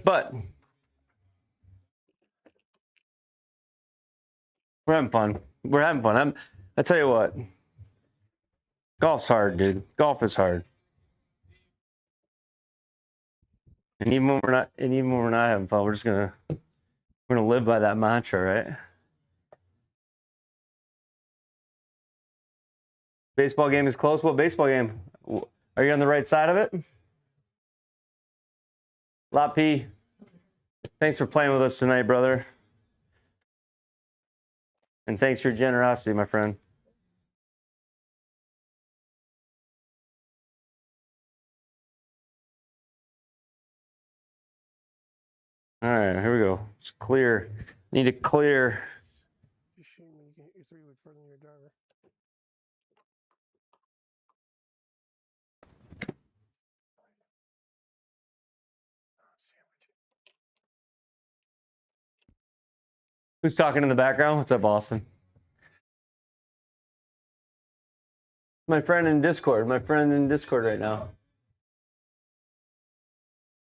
But we're having fun. We're having fun. I tell you what, golf's hard, dude. Golf is hard. And even when we're not having fun, we're gonna live by that mantra, right? Baseball game is close. What baseball game? Are you on the right side of it? Lot P, thanks for playing with us tonight, brother. And thanks for your generosity, my friend. All right, here we go. It's clear. Need to clear. Just shoot me. You can hit your 3-wood further than your driver. Who's talking in the background? What's up, Austin? My friend in Discord. My friend in Discord right now.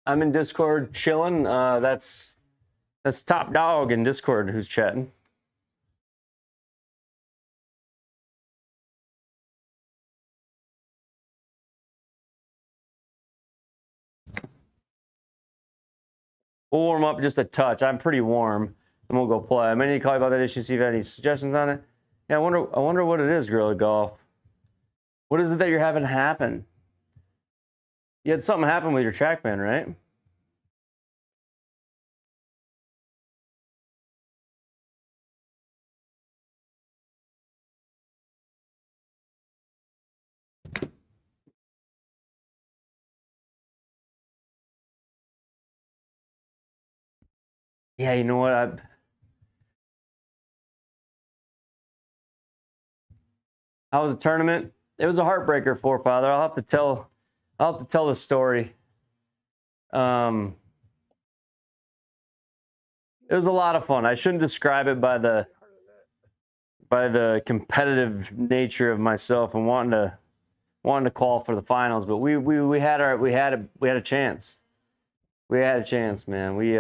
I'm in Discord chilling. That's Top Dog in Discord who's chatting. We'll warm up just a touch. I'm pretty warm, and we'll go play. I may need to call you about that issue, see if you have any suggestions on it. Yeah, I wonder what it is, Gorilla Golf. What is it that you're having happen? You had something happen with your TrackMan, right? Yeah, you know what? How was the tournament? It was a heartbreaker for Father. I'll have to tell the story. It was a lot of fun. I shouldn't describe it by the competitive nature of myself and wanting to call for the finals, but we had a chance. We had a chance, man. We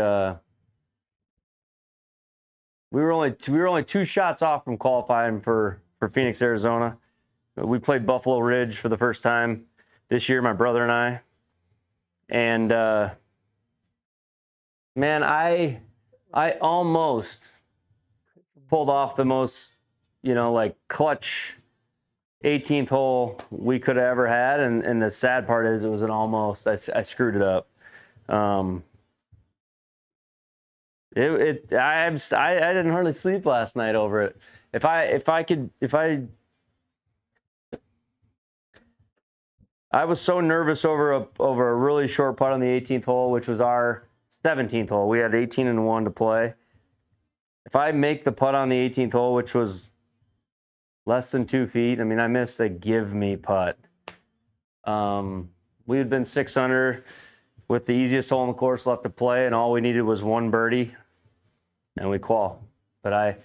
were only 2 shots off from qualifying for Phoenix, Arizona. We played Buffalo Ridge for the first time this year, my brother and I. And man, I almost pulled off the most, like clutch 18th hole we could have ever had, and the sad part is it was an almost. I screwed it up. I didn't hardly sleep last night over it. I was so nervous over a really short putt on the 18th hole, which was our 17th hole. We had 18 and 1 to play. If I make the putt on the 18th hole, which was less than 2 feet, I mean, I missed a give me putt. We had been 6 under with the easiest hole in the course left to play, and all we needed was 1 birdie, and we qual. But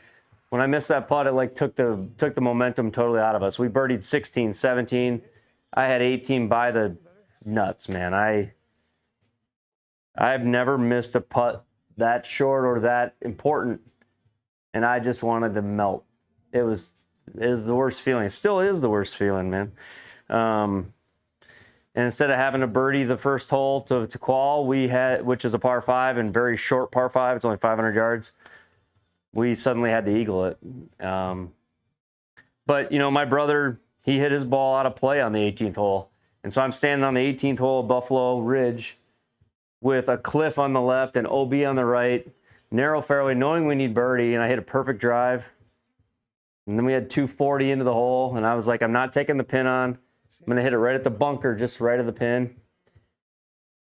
when I missed that putt, it like took the momentum totally out of us. We birdied 16, 17. I had 18 by the nuts, man. I've never missed a putt that short or that important, and I just wanted to melt. It was the worst feeling. It still is the worst feeling, man. And instead of having a birdie the first hole to qual, which is a par 5 and very short par 5, it's only 500 yards, we suddenly had to eagle it. But, my brother, he hit his ball out of play on the 18th hole. And so I'm standing on the 18th hole of Buffalo Ridge with a cliff on the left and OB on the right, narrow fairway, knowing we need birdie, and I hit a perfect drive. And then we had 240 into the hole, and I was like, I'm not taking the pin on. I'm going to hit it right at the bunker, just right of the pin.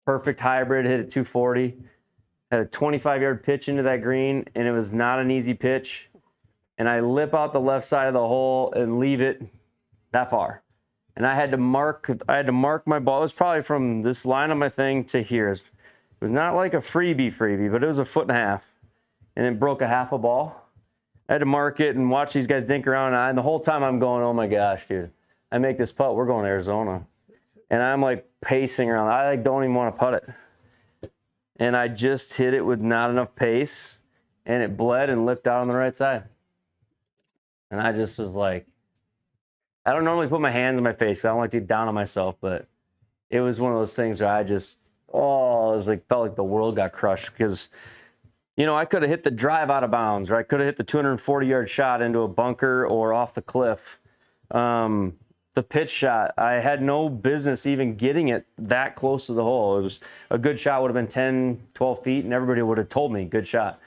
Perfect hybrid, hit it 240. Had a 25-yard pitch into that green, and it was not an easy pitch. And I lip out the left side of the hole and leave it that far. And I had to mark my ball. It was probably from this line on my thing to here. It was not like a freebie, but it was a 1.5 feet. And it broke a half a ball. I had to mark it and watch these guys dink around. And the whole time I'm going, oh my gosh, dude. I make this putt, we're going to Arizona. And I'm like pacing around. I don't even want to putt it. and I just hit it with not enough pace, and it bled and lipped out on the right side. And I just was like, I don't normally put my hands in my face. I don't like to get down on myself, but it was one of those things where I just, it was like, felt like the world got crushed because, you know, I could have hit the drive out of bounds, or I could have hit the 240-yard shot into a bunker or off the cliff. The pitch shot, I had no business even getting it that close to the hole. It was a good shot, would have been 10, 12 feet, and everybody would have told me, good shot.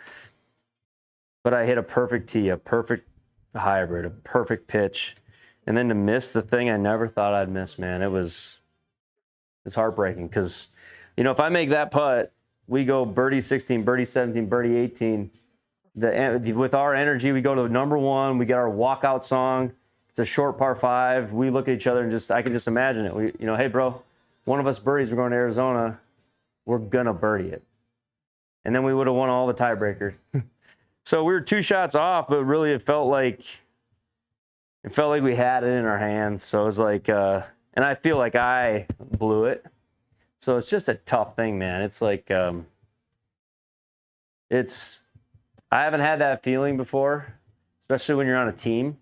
But I hit a perfect tee, a perfect hybrid, a perfect pitch. And then to miss the thing I never thought I'd miss, man, it's heartbreaking. Because, you know, if I make that putt, we go birdie 16, birdie 17, birdie 18. With our energy, we go to number one. We get our walkout song. It's a short par 5. We look at each other and I can just imagine it. You know, hey, bro, one of us birdies, we're going to Arizona. We're going to birdie it. And then we would have won all the tiebreakers. So we were 2 shots off, but really it felt like we had it in our hands. So it was like, and I feel like I blew it. So it's just a tough thing, man. It's like, I haven't had that feeling before, especially when you're on a team.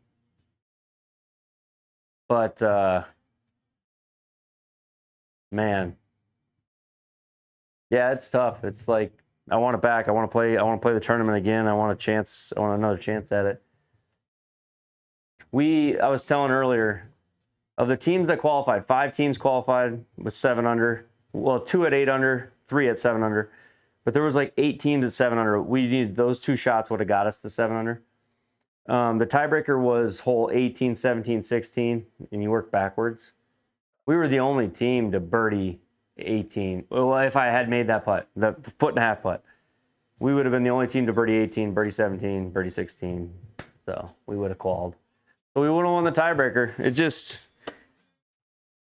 But, man, yeah, it's tough. It's like, I want it back. I want to play the tournament again. I want another chance at it. I was telling earlier, of the teams that qualified, 5 teams qualified with 7 under. Well, 2 at 8 under, 3 at 7 under. But there was like 8 teams at 7 under. We needed those 2 shots would have got us to 7 under. The tiebreaker was hole 18, 17, 16, and you work backwards. We were the only team to birdie 18. Well, if I had made that putt, the 1.5 putt, we would have been the only team to birdie 18, birdie 17, birdie 16. So we would have qualified. But we would have won the tiebreaker. It just,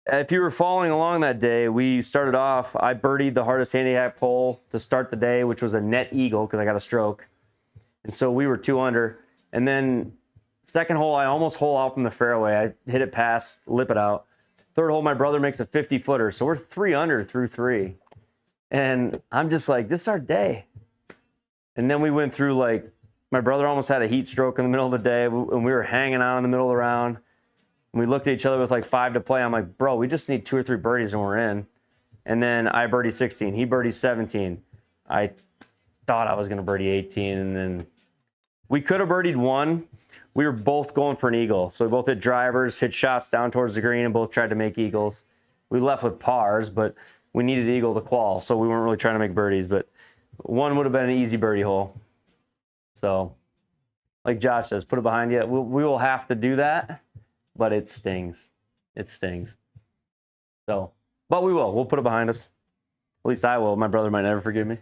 if you were following along that day, we started off, I birdied the hardest handicap hole to start the day, which was a net eagle because I got a stroke. And so we were 2 under. And then second hole, I almost hole out from the fairway. I hit it past, lip it out. Third hole, my brother makes a 50-footer. So we're 3 under through 3. And I'm just like, this is our day. And then we went through, like, my brother almost had a heat stroke in the middle of the day, and we were hanging out in the middle of the round. And we looked at each other with like 5 to play. I'm like, bro, we just need 2 or 3 birdies and we're in. And then I birdied 16. He birdied 17. I thought I was going to birdie 18, and then we could have birdied 1. We were both going for an eagle. So we both hit drivers, hit shots down towards the green, and both tried to make eagles. We left with pars, but we needed eagle to qual, so we weren't really trying to make birdies. But 1 would have been an easy birdie hole. So, like Josh says, put it behind you. We will have to do that, but it stings. It stings. So, but we will. We'll put it behind us. At least I will. My brother might never forgive me.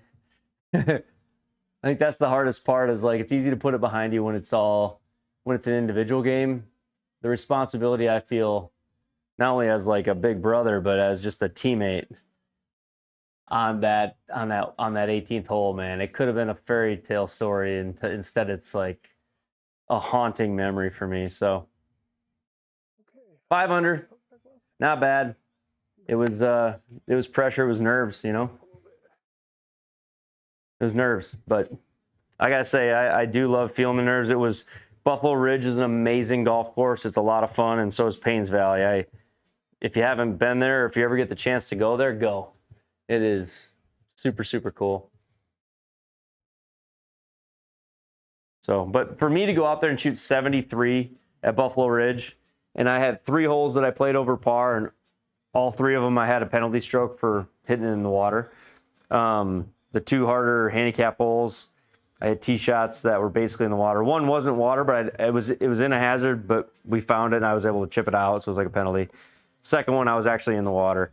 I think that's the hardest part, is like, it's easy to put it behind you when it's an individual game. The responsibility I feel, not only as like a big brother, but as just a teammate on that 18th hole, man. It could have been a fairy tale story, and instead it's like a haunting memory for me. So 5 under, not bad. It was pressure, it was nerves, you know. It was nerves, but I gotta say, I do love feeling the nerves. Buffalo Ridge is an amazing golf course. It's a lot of fun, and so is Paynes Valley. If you haven't been there, or if you ever get the chance to go there, go. It is super, super cool. So, but for me to go out there and shoot 73 at Buffalo Ridge, and I had 3 holes that I played over par, and all 3 of them I had a penalty stroke for hitting it in the water. The 2 harder handicap holes, I had tee shots that were basically in the water. 1 wasn't water, but it was in a hazard, but we found it and I was able to chip it out, so it was like a penalty. Second one, I was actually in the water.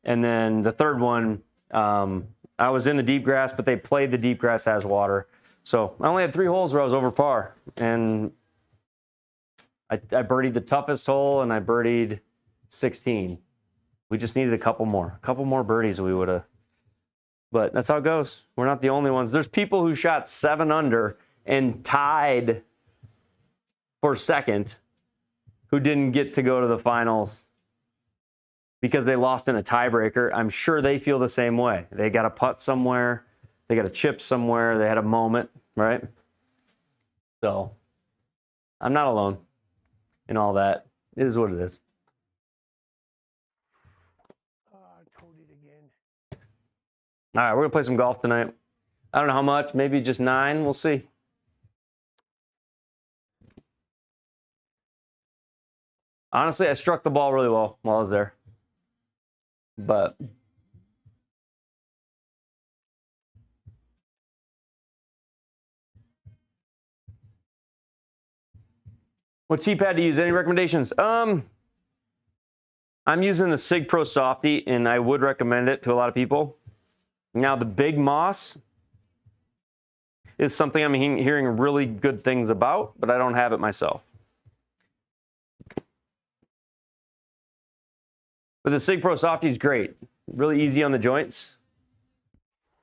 And then the third one, I was in the deep grass, but they played the deep grass as water. So I only had 3 holes where I was over par. And I birdied the toughest hole, and I birdied 16. We just needed a couple more birdies we would have. But that's how it goes. We're not the only ones. There's people who shot 7 under and tied for second who didn't get to go to the finals because they lost in a tiebreaker. I'm sure they feel the same way. They got a putt somewhere. They got a chip somewhere. They had a moment, right? So I'm not alone in all that. It is what it is. I told it again. All right, we're going to play some golf tonight. I don't know how much, maybe just 9. We'll see. Honestly, I struck the ball really well while I was there. But what tee pad to use? Any recommendations? I'm using the Sig Pro Softy, and I would recommend it to a lot of people. Now, the Big Moss is something I'm hearing really good things about, but I don't have it myself. But the Sig Pro Softy is great. Really easy on the joints.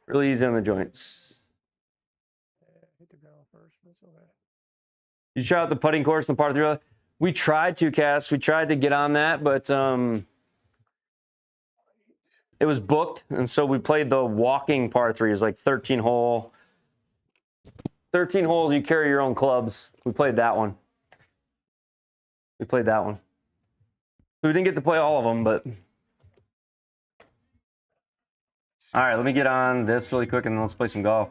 Really easy on the joints. Hit the ground first, but it's okay. You try out the putting course in the par 3? We tried to, Cass. We tried to get on that, but it was booked, and so we played the walking par 3. It was like 13 hole. 13 holes, you carry your own clubs. We played that one. So we didn't get to play all of them, but... All right, let me get on this really quick, and then let's play some golf.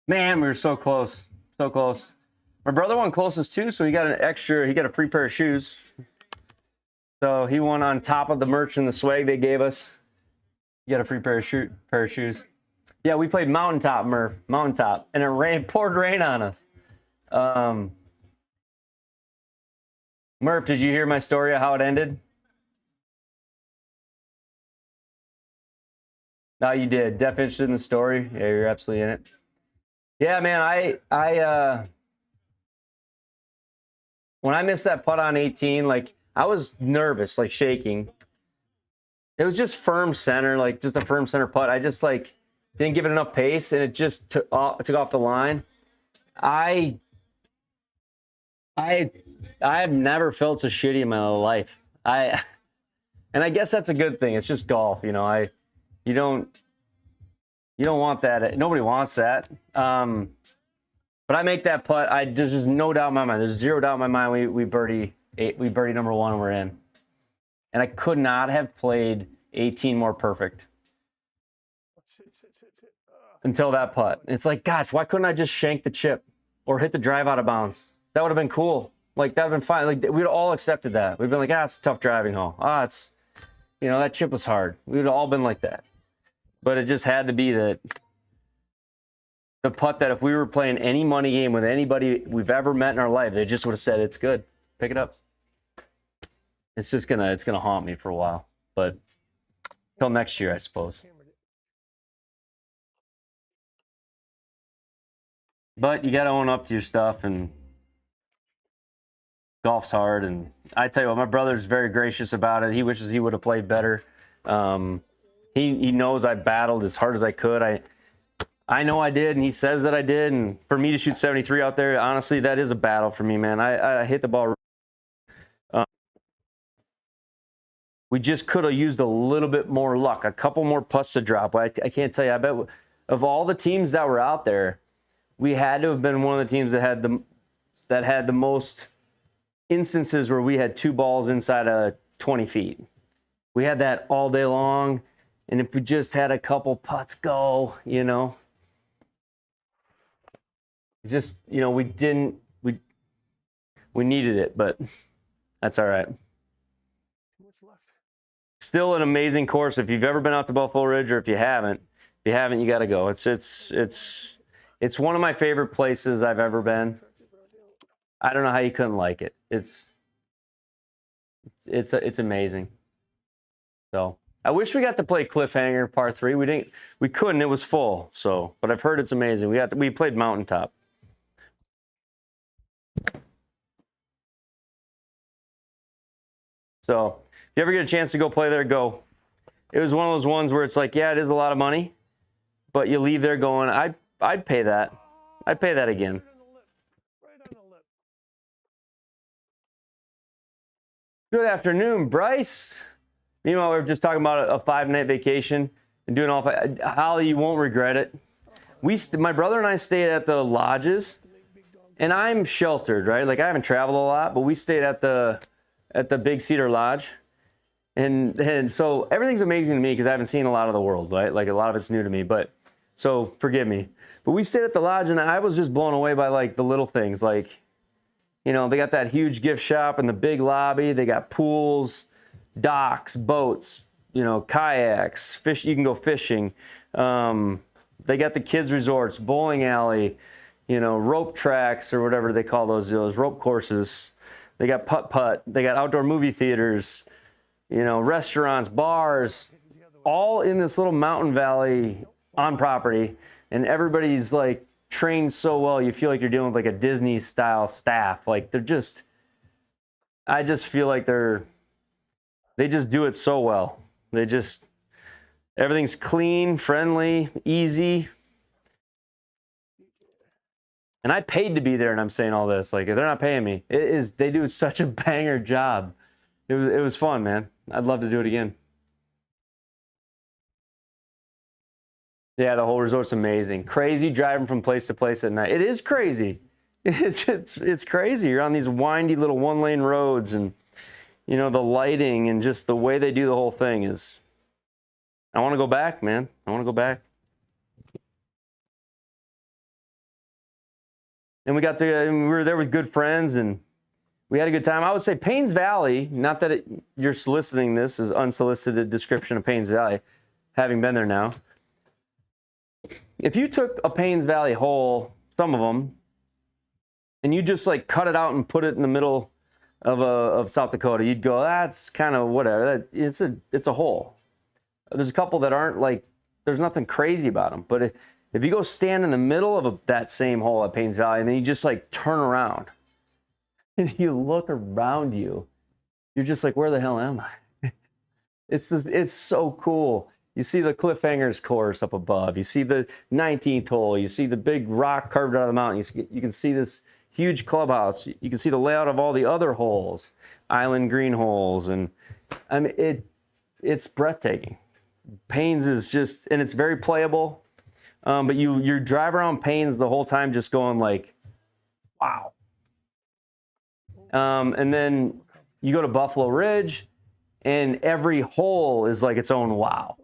Man, we were so close. So close. My brother won closest too, so he got a free pair of shoes. So he won on top of the merch and the swag they gave us. He got a free pair of shoes. Yeah, we played Mountaintop, Murph. Mountaintop. And it poured rain on us. Murph, did you hear my story of how it ended? No, you did. Deaf interested in the story? Yeah, you're absolutely in it. Yeah, man, when I missed that putt on 18, like, I was nervous, like shaking. It was just firm center, like just a firm center putt. I just like didn't give it enough pace, and it just took off the line. I have never felt so shitty in my life. And I guess that's a good thing. It's just golf, you know. You don't want that. Nobody wants that. But I make that putt. There's no doubt in my mind. There's zero doubt in my mind. We birdie number 1 and we're in. And I could not have played 18 more perfect until that putt. It's like, gosh, why couldn't I just shank the chip or hit the drive out of bounds? That would have been cool. Like, that would have been fine. Like, we'd all accepted that. We'd been like, it's a tough driving hole. It's, that chip was hard. We would have all been like that. But it just had to be the putt that if we were playing any money game with anybody we've ever met in our life, they just would have said, it's good. Pick it up. It's gonna haunt me for a while, but till next year, I suppose. But you got to own up to your stuff, and golf's hard. And I tell you what, my brother's very gracious about it. He wishes he would have played better. He knows I battled as hard as I could. I know I did, and he says that I did. And for me to shoot 73 out there, honestly, that is a battle for me, man. I hit the ball. We just could have used a little bit more luck, a couple more putts to drop. I can't tell you. I bet of all the teams that were out there, we had to have been one of the teams that had the most instances where we had 2 balls inside of 20 feet. We had that all day long, and if we just had a couple putts go, just we didn't. We needed it, but that's all right. Still an amazing course. If you've ever been out to Buffalo Ridge, or if you haven't, you got to go. It's one of my favorite places I've ever been. I don't know how you couldn't like it. It's amazing. So I wish we got to play Cliffhanger par 3. We couldn't. It was full. So, but I've heard it's amazing. We played Mountaintop. So if you ever get a chance to go play there, go. It was one of those ones where it's like, yeah, it is a lot of money, but you leave there going, I'd pay that. I'd pay that again. Good afternoon, Bryce. Meanwhile, we were just talking about a 5-night vacation and doing all. Holly, you won't regret it. My brother and I stayed at the lodges, and I'm sheltered, right? Like I haven't traveled a lot, but we stayed at the Big Cedar Lodge, and so everything's amazing to me because I haven't seen a lot of the world, right? Like a lot of it's new to me, but so forgive me. But we stayed at the lodge, and I was just blown away by like the little things, like. You know, they got that huge gift shop in the big lobby. They got pools, docks, boats, you know, kayaks, fish. You can go fishing. They got the kids resorts, bowling alley, you know, rope tracks or whatever they call those rope courses. They got putt-putt. They got outdoor movie theaters, you know, restaurants, bars, all in this little mountain valley on property. And everybody's like, trained so well, you feel like you're dealing with like a Disney style staff. Like they're just, I just feel like they just do it so well. Everything's clean, friendly, easy. And I paid to be there, and I'm saying all this. Like they're not paying me. They do such a banger job. It was fun, man. I'd love to do it again. Yeah, the whole resort's amazing. Crazy driving from place to place at night. It is crazy. It's crazy. You're on these windy little 1-lane roads, and you know the lighting and just the way they do the whole thing is. I want to go back, man. I want to go back. And we were there with good friends, and we had a good time. I would say Paynes Valley. Not that you're soliciting this as unsolicited description of Paynes Valley, having been there now. If you took a Paynes Valley hole, some of them, and you just like cut it out and put it in the middle of South Dakota, you'd go, that's kind of whatever. It's a hole. There's a couple that aren't like, there's nothing crazy about them. But if you go stand in the middle of that same hole at Paynes Valley, and then you just like turn around and you look around you, you're just like, where the hell am I? It's so cool. You see the Cliffhangers course up above. You see the 19th hole. You see the big rock carved out of the mountain. You can see this huge clubhouse. You can see the layout of all the other holes, island green holes, and I mean it's breathtaking. Paynes is just, and it's very playable. But you drive around Paynes the whole time, just going like, wow. And then you go to Buffalo Ridge, and every hole is like its own wow.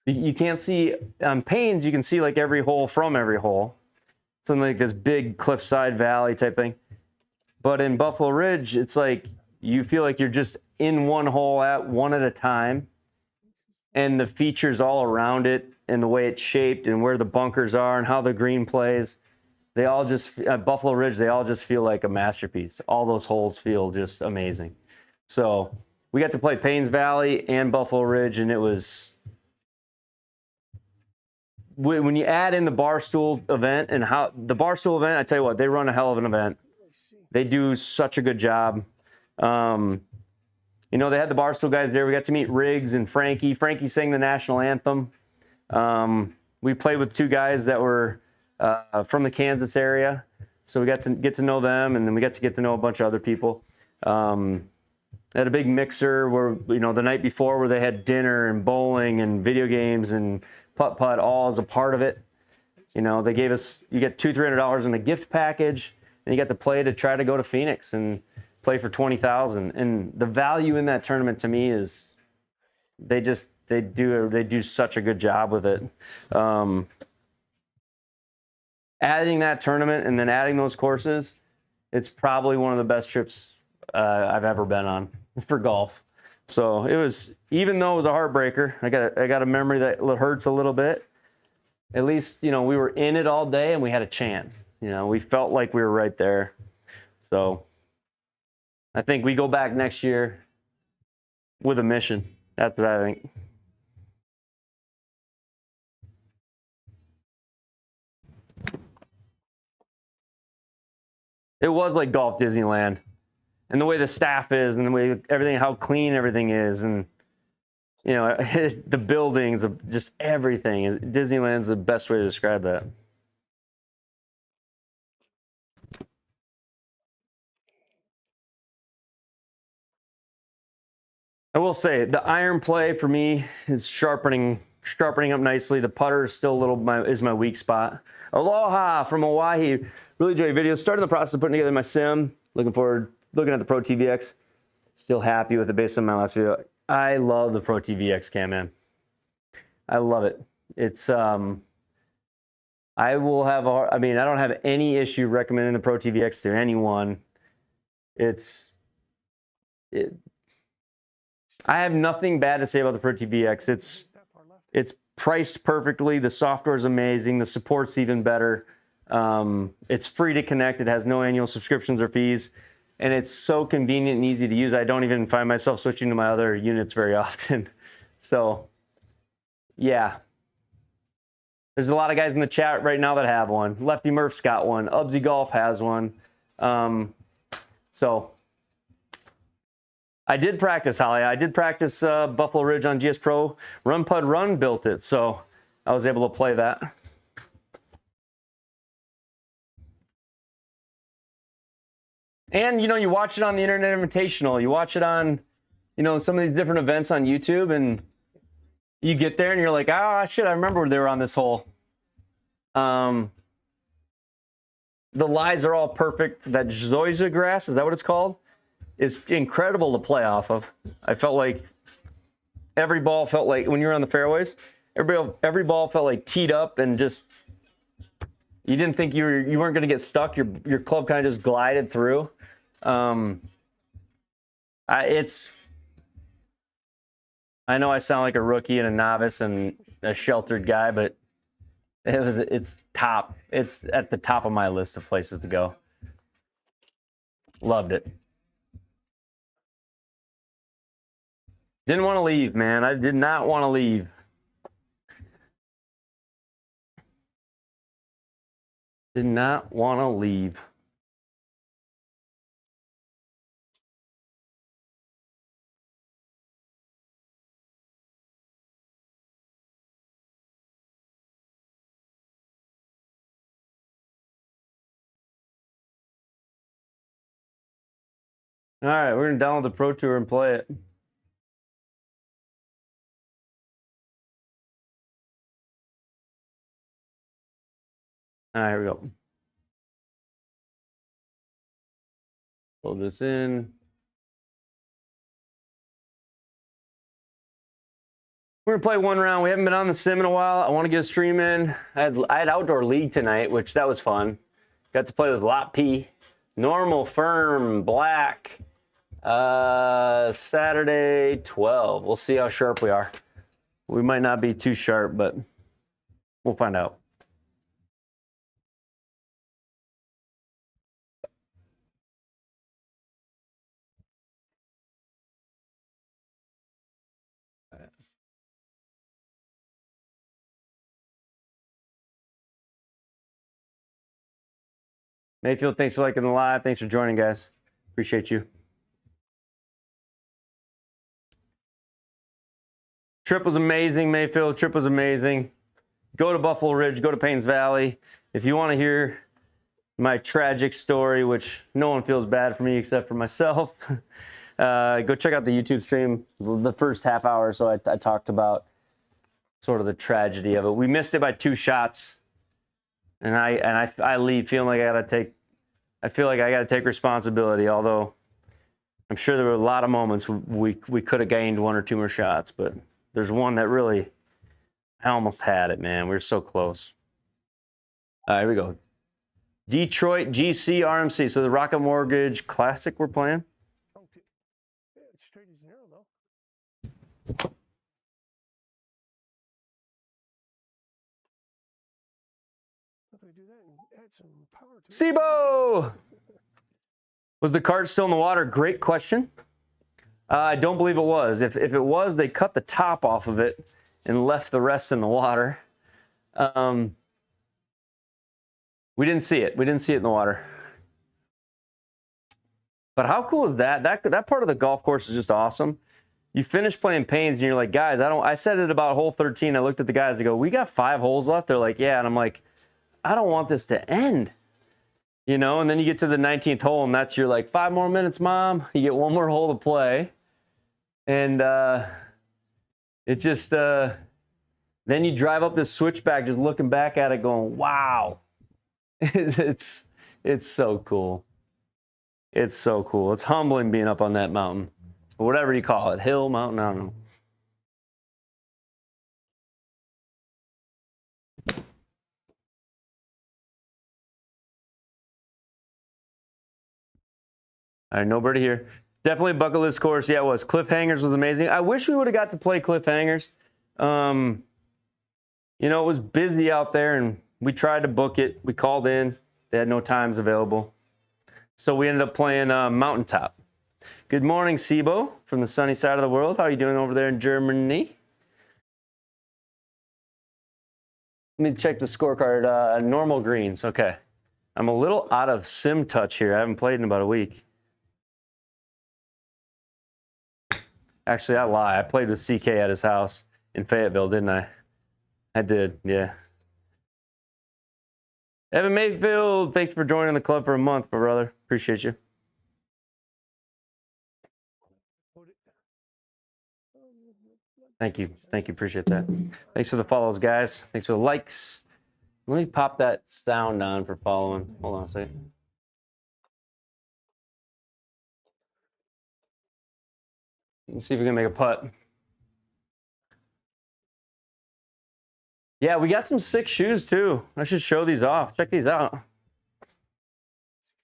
You can't see on Paynes, you can see like every hole from every hole. Something like this big cliffside valley type thing. But in Buffalo Ridge, it's like you feel like you're just in one hole at one at a time. And the features all around it and the way it's shaped and where the bunkers are and how the green plays, they all just, at Buffalo Ridge, they all just feel like a masterpiece. All those holes feel just amazing. So we got to play Paynes Valley and Buffalo Ridge, and it was, when you add in the Barstool event and how the Barstool event, I tell you what, they run a hell of an event. They do such a good job. You know, they had the Barstool guys there. We got to meet Riggs and Frankie. Frankie sang the national anthem. We played with 2 guys that were from the Kansas area. So we got to get to know them, and then we got to get to know a bunch of other people. They had a big mixer where, you know, the night before where they had dinner and bowling and video games and putt-putt all as a part of it. You know, they gave us, you get $200-300 in the gift package, and you got to play to try to go to Phoenix and play for $20,000. And the value in that tournament to me is they do such a good job with it. Adding that tournament and then adding those courses, it's probably one of the best trips I've ever been on for golf. So it was, even though it was a heartbreaker, I got a memory that hurts a little bit. At least, you know, we were in it all day and we had a chance. You know, we felt like we were right there. So I think we go back next year with a mission. That's what I think. It was like Golf Disneyland. And the way the staff is, and the way everything, how clean everything is, and you know, the buildings, just everything. Disneyland's the best way to describe that. I will say the iron play for me is sharpening up nicely. The putter is still a little my weak spot. Aloha from Hawaii. Really enjoy your videos. Starting the process of putting together my sim. Looking forward, looking at the Pro TVX. Still happy with it based on my last video. I love the Pro TVX cam, man. I love it. It's I will have I don't have any issue recommending the Pro TVX to anyone. I have nothing bad to say about the Pro TVX. It's priced perfectly. The software is amazing. The support's even better. It's free to connect. It has no annual subscriptions or fees. And it's so convenient and easy to use. I don't even find myself switching to my other units very often. So, yeah. There's a lot of guys in the chat right now that have one. Lefty Murph's got one. Ubsy Golf has one. So, I did practice, Holly. I did practice Buffalo Ridge on GS Pro. Run Pud Run built it, so I was able to play that. And, you know, you watch it on the Internet Invitational. You watch it on, you know, some of these different events on YouTube, and you get there and you're like, ah, shit, I remember they were on this hole. The lies are all perfect. That zoysia grass, is that what it's called? It's incredible to play off of. I felt like every ball felt like, when you were on the fairways, every ball felt like teed up and just, you didn't think you weren't going to get stuck. Your club kind of just glided through. I know I sound like a rookie and a novice and a sheltered guy, but it's top. It's at the top of my list of places to go. Loved it. Didn't want to leave, man. I did not want to leave. Did not want to leave. All right, we're going to download the Pro Tour and play it. All right, here we go. Load this in. We're gonna play one round. We haven't been on the sim in a while. I want to get a stream in. I had outdoor league tonight, which that was fun. Got to play with Lot P, normal, firm, black. Saturday 12. We'll see how sharp we are. We might not be too sharp, but we'll find out. Mayfield, thanks for liking the live. Thanks for joining, guys. Appreciate you. Trip was amazing, Mayfield. Trip was amazing. Go to Buffalo Ridge. Go to Paynes Valley. If you want to hear my tragic story, which no one feels bad for me except for myself, go check out the YouTube stream, the first half hour. So I talked about sort of the tragedy of it. We missed it by 2 shots. And I leave feeling like I feel like I got to take responsibility, although I'm sure there were a lot of moments we could have gained 1 or 2 more shots, but there's one that really, I almost had it, man. We were so close. All right, here we go. Detroit GC RMC. So the Rocket Mortgage Classic we're playing. Yeah, it's straight as an arrow, though. Do that and add some power to it. SIBO! Was the cart still in the water? Great question. I don't believe it was. If it was, they cut the top off of it and left the rest in the water. We didn't see it. We didn't see it in the water. But how cool is that? That part of the golf course is just awesome. You finish playing Paynes and you're like, guys, I said it about hole 13. I looked at the guys. I go, we got 5 holes left. They're like, yeah. And I'm like, I don't want this to end, you know? And then you get to the 19th hole and that's your like 5 more minutes, mom. You get 1 more hole to play. And it just, then you drive up this switchback just looking back at it going, wow. It's so cool. It's so cool. It's humbling being up on that mountain. Or whatever you call it. Hill, mountain, I don't know. All right, nobody here. Definitely a bucket list course. Yeah, it was. Cliffhangers was amazing. I wish we would have got to play Cliffhangers. You know, it was busy out there, and we tried to book it. We called in. They had no times available. So we ended up playing Mountaintop. Good morning, Sibo, from the sunny side of the world. How are you doing over there in Germany? Let me check the scorecard. Normal greens. Okay. I'm a little out of sim touch here. I haven't played in about a week. Actually, I lie. I played with CK at his house in Fayetteville, didn't I? I did, yeah. Evan Mayfield, thanks for joining the club for a month, my brother. Appreciate you. Thank you. Thank you. Appreciate that. Thanks for the follows, guys. Thanks for the likes. Let me pop that sound on for following. Hold on a second. Let's see if we can make a putt. Yeah, we got some sick shoes too. I should show these off. Check these out.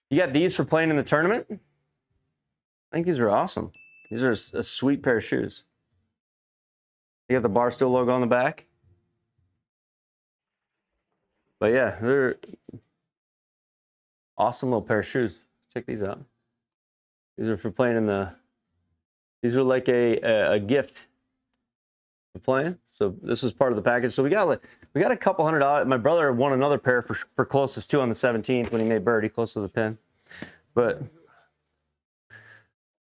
You got these for playing in the tournament? I think these are awesome. These are a sweet pair of shoes. You got the Barstool logo on the back. But yeah, they're awesome little pair of shoes. Check these out. These are for playing in the. These are like a gift for playing. So this was part of the package. So we got a couple $100. My brother won another pair for closest to on the 17th when he made birdie close to the pin. But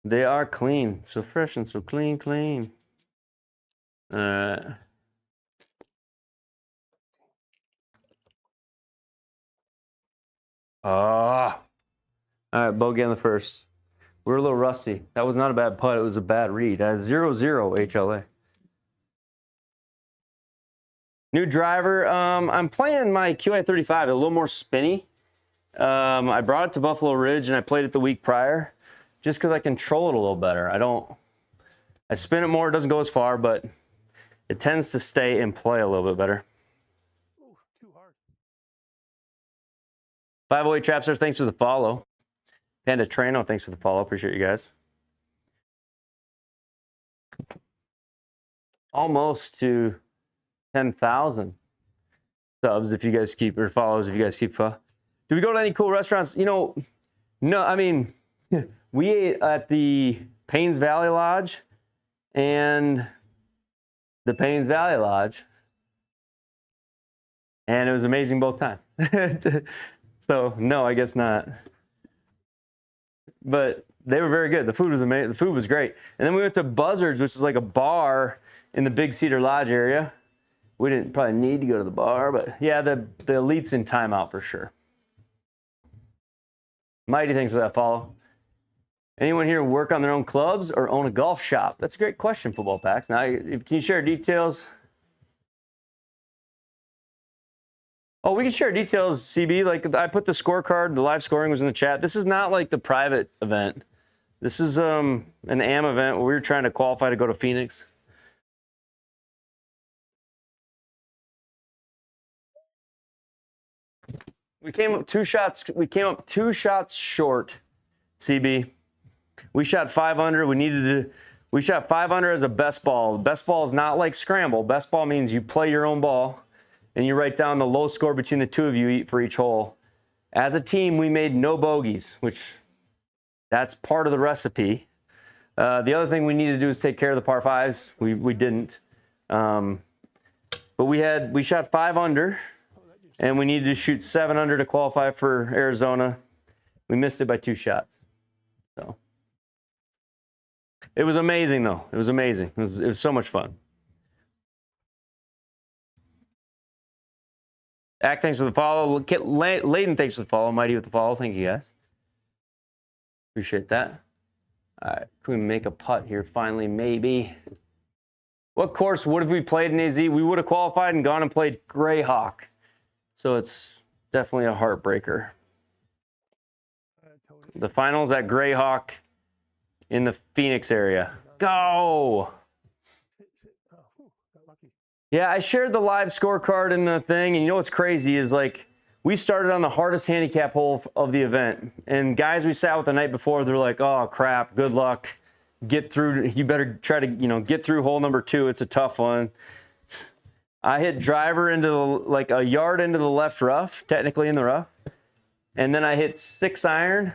they are clean, so fresh and so clean. All right, Bogey on the first. We're a little rusty. That was not a bad putt. It was a bad read. 0-0 HLA. New driver. I'm playing my QI35, a little more spinny. I brought it to Buffalo Ridge, and I played it the week prior just because I control it a little better. I spin it more. It doesn't go as far, but it tends to stay in play a little bit better. Ooh, too hard. 508 Trapsters, thanks for the follow. Panda Trano, thanks for the follow. Appreciate you guys. Almost to 10,000 subs if you guys keep, or follows if you guys keep. Do we go to any cool restaurants? You know, no, I mean, we ate at the Paynes Valley Lodge and the Paynes Valley Lodge, and it was amazing both times. So no, I guess not. But they were very good. The food was amazing. The food was great. And then we went to Buzzards, which is like a bar in the Big Cedar Lodge area. We didn't probably need to go to the bar, but yeah, the elite's in timeout for sure. Mighty, thanks for that follow. Anyone here work on their own clubs or own a golf shop? That's a great question, Football Packs. Now, can you share details? Oh, we can share details, CB. Like I put the scorecard, the live scoring was in the chat. This is not like the private event. This is an AM event where we were trying to qualify to go to Phoenix. We came up two shots. We came up 2 shots short, CB. We shot 5 under. We shot 5 under as a best ball. Best ball is not like scramble. Best ball means you play your own ball and you write down the low score between the two of you for each hole. As a team, we made no bogeys, which that's part of the recipe. The other thing we need to do is take care of the par fives. We didn't. But we shot 5 under, and we needed to shoot 7 under to qualify for Arizona. We missed it by 2 shots. So it was amazing, though. It was amazing. It was so much fun. Ack, thanks for the follow. Layden, thanks for the follow. Mighty with the follow. Thank you, guys. Appreciate that. All right, can we make a putt here finally? Maybe. What course would have we played in AZ? We would have qualified and gone and played Greyhawk. So it's definitely a heartbreaker. The finals at Greyhawk in the Phoenix area. Go! Yeah, I shared the live scorecard in the thing, and you know what's crazy is like we started on the hardest handicap hole of the event, and guys we sat with the night before, they're like, "Oh crap, good luck, get through. You better try to get through hole number 2. It's a tough one." I hit driver into like a yard into the left rough, technically in the rough, and then I hit 6 iron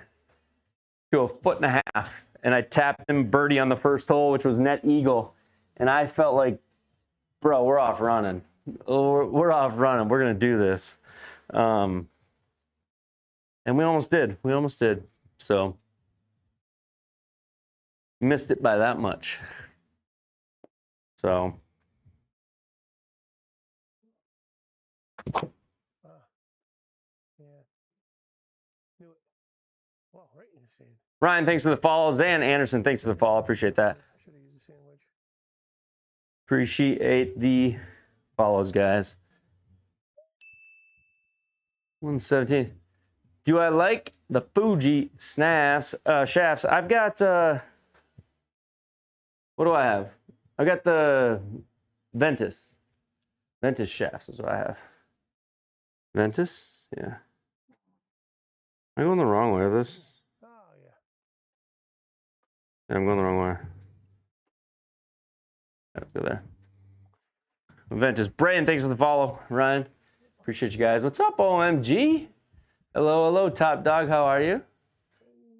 to a 1.5 feet, and I tapped him birdie on the first hole, which was net eagle, and I felt like, bro, we're off running. We're off running. We're going to do this. And we almost did. We almost did. So, missed it by that much. So. Ryan, thanks for the follows. Dan Anderson, thanks for the follow. Appreciate that. Appreciate the follows, guys. 117. Do I like the Fuji shafts? I've got, what do I have? I got the Ventus. Ventus shafts is what I have. Ventus? Yeah. Am I going the wrong way with this? Oh, yeah. Yeah, I'm going the wrong way. Let's go there. Ventus. Braden, thanks for the follow. Ryan, appreciate you guys. What's up, OMG? Hello, hello, top dog. How are you?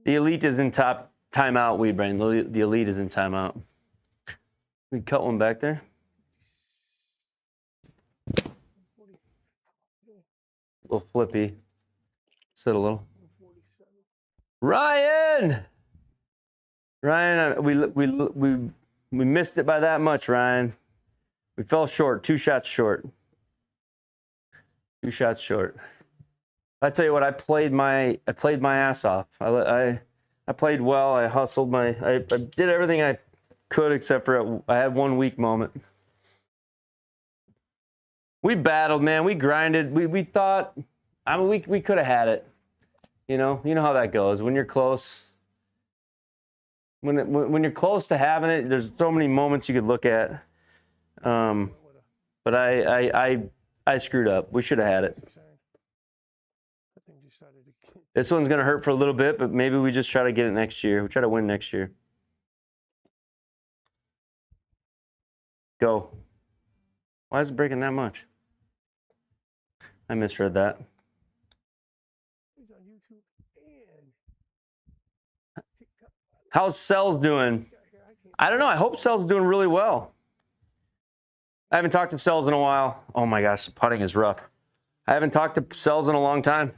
The elite is in timeout, Weed Brain. The elite is in timeout. We cut one back there. A little flippy. Sit a little. Ryan! Ryan, we missed it by that much, Ryan. We fell short. 2 shots short. 2 shots short. I tell you what, I played my ass off. I played well. I hustled I did everything I could except for I had one weak moment. We battled, man. We grinded. We thought, I mean, we could have had it. You know how that goes. When you're close, when you're close to having it, there's so many moments you could look at. But I screwed up. We should have had it. This one's gonna hurt for a little bit, but maybe we just try to get it next year. We try to win next year. Go. Why is it breaking that much? I misread that. How's Cells doing? I don't know. I hope Cells doing really well. I haven't talked to Cells in a while. Oh my gosh, putting is rough. I haven't talked to Cells in a long time.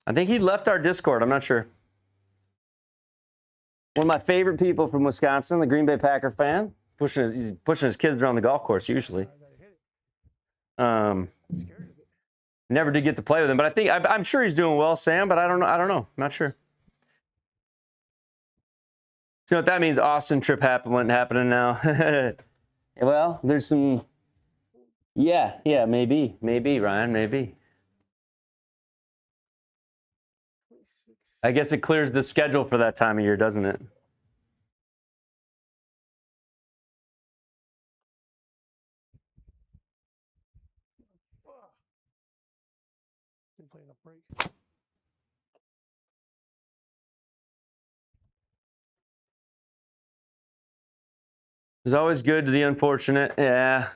I think he left our Discord. I'm not sure. One of my favorite people from Wisconsin, the Green Bay Packer fan, pushing his kids around the golf course usually. Never did get to play with him, but I'm sure he's doing well, Sam. But I don't know. I'm not sure. So what that means? Austin trip happening now. Well, there's some. Yeah, maybe, Ryan, maybe. I guess it clears the schedule for that time of year, doesn't it? It's always good to the unfortunate. Yeah.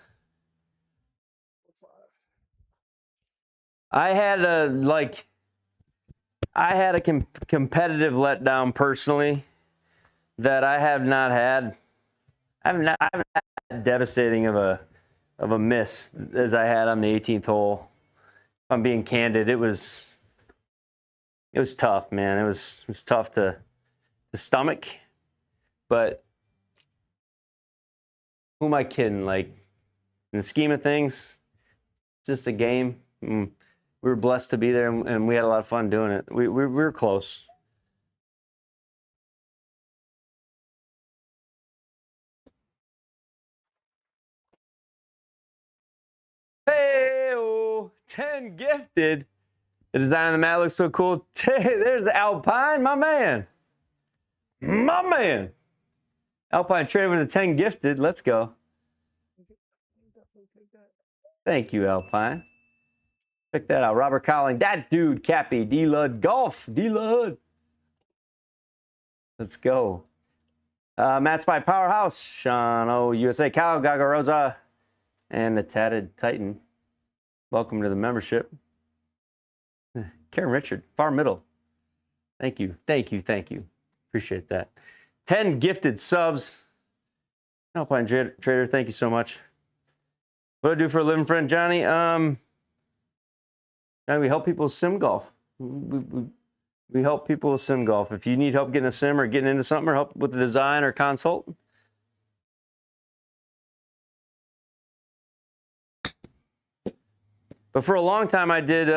I had a competitive letdown personally that I have not had. I haven't had devastating of a miss as I had on the 18th hole. If I'm being candid, it was tough, man. It was tough to stomach, but who am I kidding? Like, in the scheme of things, it's just a game. We were blessed to be there, and we had a lot of fun doing it. We were close. 10 gifted. The design of the mat looks so cool. There's Alpine, my man. My man. Alpine trade with a 10 gifted. Let's go. Thank you, Alpine. Check that out. Robert Colling. That dude, Cappy. D-Lud Golf. D-Lud. Let's go. Matt Spy Powerhouse. Sean O. USA. Cal Gagarosa. And the Tatted Titan. Welcome to the membership. Karen Richard. Far middle. Thank you. Thank you. Thank you. Appreciate that. 10 gifted subs. Alpine Trader, thank you so much. What do I do for a living, friend Johnny? We help people with sim golf. We help people with sim golf. If you need help getting a sim or getting into something or help with the design or consult. But for a long time, I did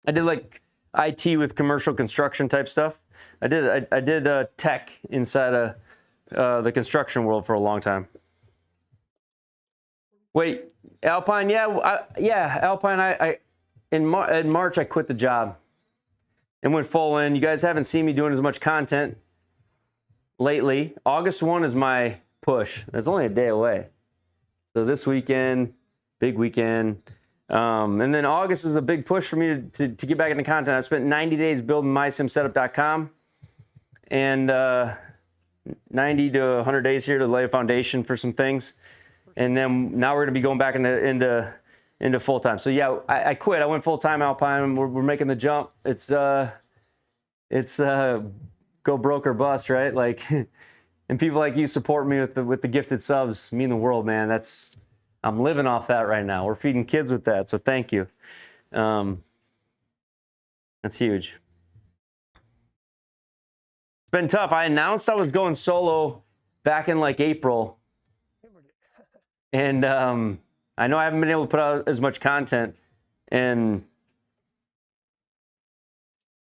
like IT with commercial construction type stuff. I did tech inside of the construction world for a long time. Wait, Alpine, yeah, Alpine. In March I quit the job and went full in. You guys haven't seen me doing as much content lately. August 1 is my push. That's only a day away. So this weekend, big weekend. And then August is a big push for me to get back into content. I spent 90 days building mysimsetup.com and 90 to 100 days here to lay a foundation for some things. And then now we're going to be going back into full time. So yeah, I quit. I went full time Alpine. We're making the jump. It's go broke or bust, right? Like, and people like you support me with the gifted subs mean the world, man. I'm living off that right now. We're feeding kids with that, so thank you. That's huge. It's been tough. I announced I was going solo back in like April, and I know I haven't been able to put out as much content, and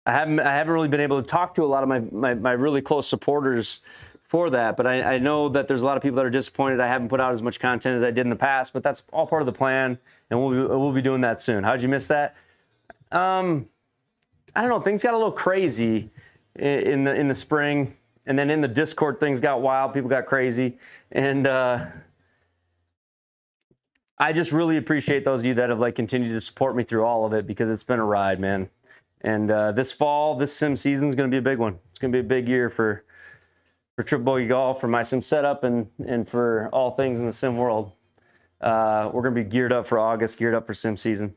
I haven't really been able to talk to a lot of my really close supporters for that, but I know that there's a lot of people that are disappointed I haven't put out as much content as I did in the past, but that's all part of the plan, and we'll be doing that soon. How'd you miss that? I don't know. Things got a little crazy in the spring, and then in the Discord things got wild. People got crazy, and I just really appreciate those of you that have like continued to support me through all of it, because it's been a ride, man. And this fall, this sim season is going to be a big one. It's going to be a big year for Triple Bogey Golf, for my sim setup, and for all things in the sim world. We're going to be geared up for August, geared up for sim season.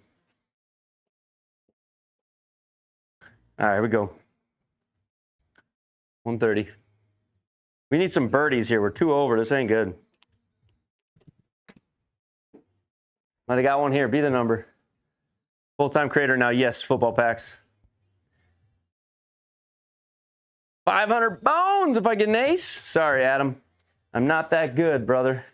All right, here we go. 130. We need some birdies here. We're 2 over. This ain't good. Might have got one here. Be the number. Full-time creator now. Yes, football packs. 500 bones if I get an ace. Sorry, Adam. I'm not that good, brother.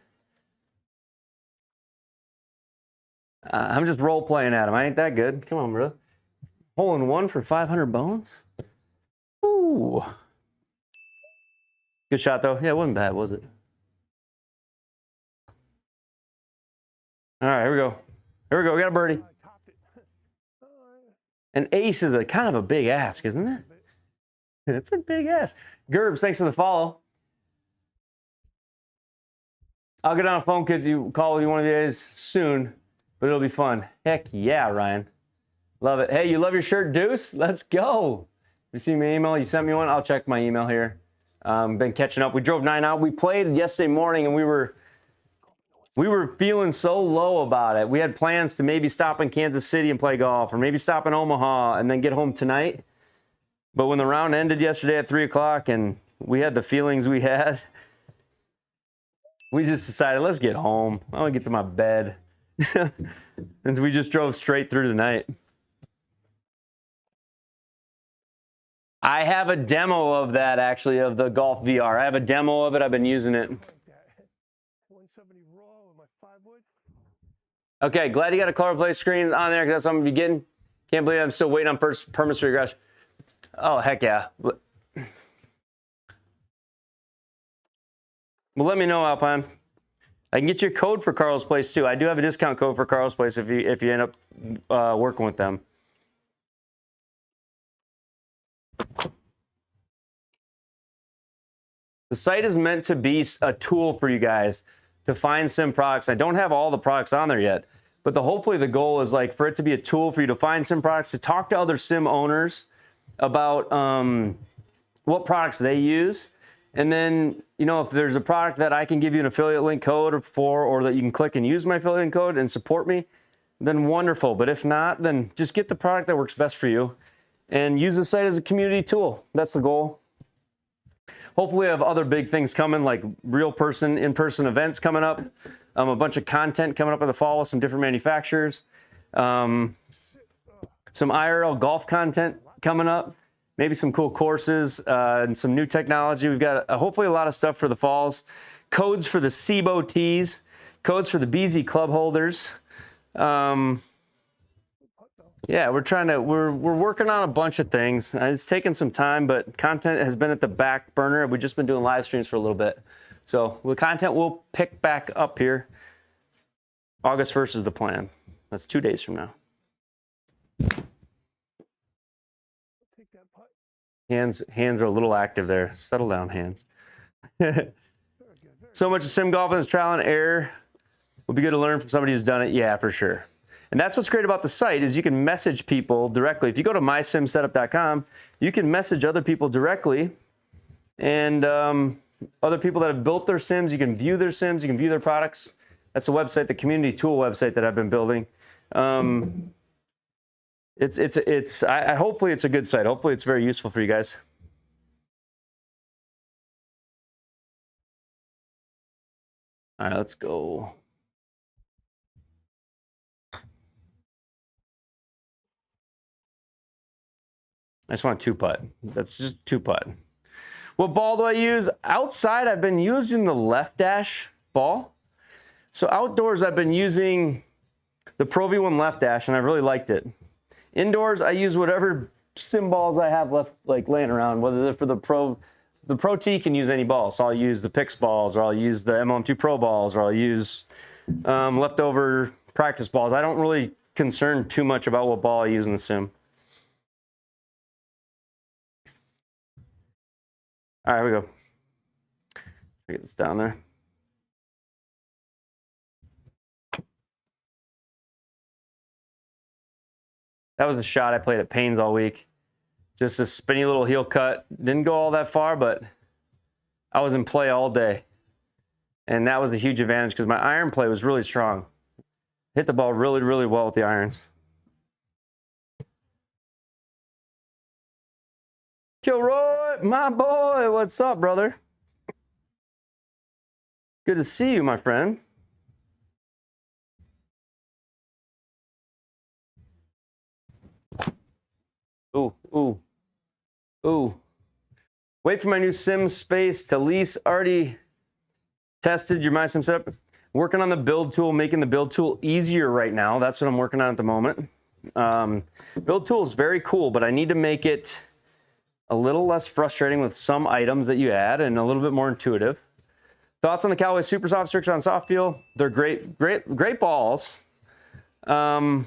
I'm just role-playing, Adam. I ain't that good. Come on, brother. Hole in one for 500 bones? Ooh. Good shot, though. Yeah, it wasn't bad, was it? All right, here we go. Here we go. We got a birdie. An ace is a kind of a big ask, isn't it? It's a big ask. Gerbs, thanks for the follow. I'll get on a phone call with you one of these days soon, but it'll be fun. Heck yeah, Ryan. Love it. Hey, you love your shirt, Deuce? Let's go. You see my email? You sent me one? I'll check my email here. Been catching up. We drove 9 out. We played yesterday morning, and we were feeling so low about it. We had plans to maybe stop in Kansas City and play golf, or maybe stop in Omaha and then get home tonight. But when the round ended yesterday at 3 o'clock and we had the feelings we had, we just decided, let's get home. I want to get to my bed. And so we just drove straight through the night. I have a demo of that, actually, of the Golf VR. I have a demo of it. I've been using it. 170 raw with my 5-wood. Okay, glad you got a color play screen on there, because that's what I'm going to be getting. Can't believe I'm still waiting on permits for your garage. Oh, heck yeah. Well, let me know, Alpine. I can get you a code for Carl's Place too. I do have a discount code for Carl's Place if you end up working with them. The site is meant to be a tool for you guys to find sim products. I don't have all the products on there yet, but hopefully the goal is like for it to be a tool for you to find sim products, to talk to other sim owners about what products they use. And then, you know, if there's a product that I can give you an affiliate link code for, or that you can click and use my affiliate link code and support me, then wonderful. But if not, then just get the product that works best for you and use the site as a community tool. That's the goal. Hopefully I have other big things coming, like in-person events coming up, a bunch of content coming up in the fall with some different manufacturers, some IRL golf content coming up, maybe some cool courses and some new technology. We've got hopefully a lot of stuff for the falls, codes for the SIBO tees, codes for the BZ club holders. Yeah, we're working on a bunch of things. It's taken some time, but content has been at the back burner. We've just been doing live streams for a little bit. So the content will pick back up here. August 1st is the plan. That's 2 days from now. Take that putt. Hands are a little active there. Settle down, hands. So much of sim golfing is trial and error. Would be good to learn from somebody who's done it. Yeah, for sure. And that's what's great about the site is you can message people directly. If you go to mysimsetup.com, you can message other people directly, and other people that have built their sims. You can view their sims. You can view their products. That's the website, the community tool website that I've been building. Hopefully it's a good site. Hopefully it's very useful for you guys. All right, let's go. I just want 2-putt. That's just 2-putt. What ball do I use? Outside, I've been using the left dash ball. So outdoors, I've been using the Pro V1 left dash, and I really liked it. Indoors, I use whatever sim balls I have left, like laying around, whether they're for the Pro T can use any ball. So I'll use the Pix balls, or I'll use the MLM2 Pro balls, or I'll use leftover practice balls. I don't really concern too much about what ball I use in the sim. All right, here we go. Get this down there. That was a shot I played at Payne's all week. Just a spinny little heel cut. Didn't go all that far, but I was in play all day. And that was a huge advantage because my iron play was really strong. Hit the ball really, really well with the irons. Kilroy, my boy, what's up, brother? Good to see you, my friend. Ooh, ooh, ooh. Wait for my new sim space to lease. Already tested your My Sim setup. Working on the build tool, making the build tool easier right now. That's what I'm working on at the moment. Build tool is very cool, but I need to make it a little less frustrating with some items that you add and a little bit more intuitive. Thoughts on the Callaway Super Soft Strix on soft feel? They're great balls. And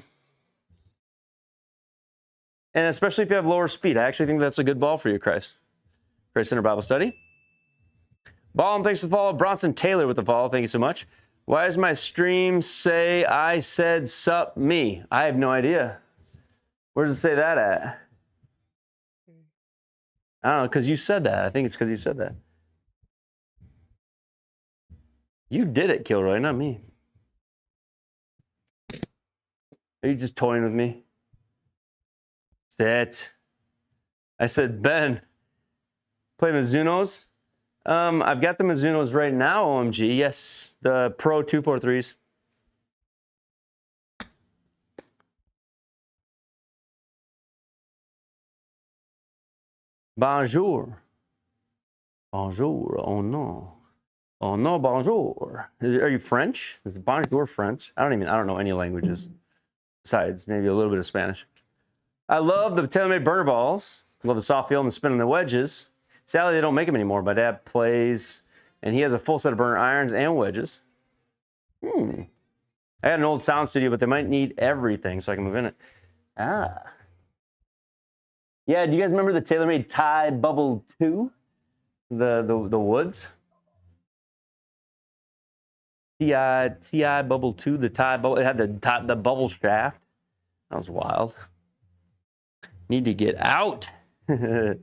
especially if you have lower speed. I actually think that's a good ball for you, Christ. Christ Center Bible Study. Ball, thanks for the follow. Bronson Taylor with the follow. Thank you so much. Why does my stream say I said sup me? I have no idea. Where does it say that at? I don't know, because you said that. I think it's because you said that. You did it, Kilroy, not me. Are you just toying with me? Sit. I said, Ben, play Mizunos. I've got the Mizunos right now, OMG. Yes, the Pro 243s. Bonjour. Bonjour. Oh no. Oh no, bonjour. Are you French? Is it bonjour French? I don't know any languages besides maybe a little bit of Spanish. I love the TaylorMade burner balls. Love the soft feel and the spin on the wedges. Sadly, they don't make them anymore. My dad plays, and he has a full set of burner irons and wedges. I got an old sound studio, but they might need everything so I can move in it. Ah. Yeah, do you guys remember the TaylorMade Tie Bubble 2? The woods? TI Bubble 2, the tie bubble. It had the bubble shaft. That was wild. Need to get out. You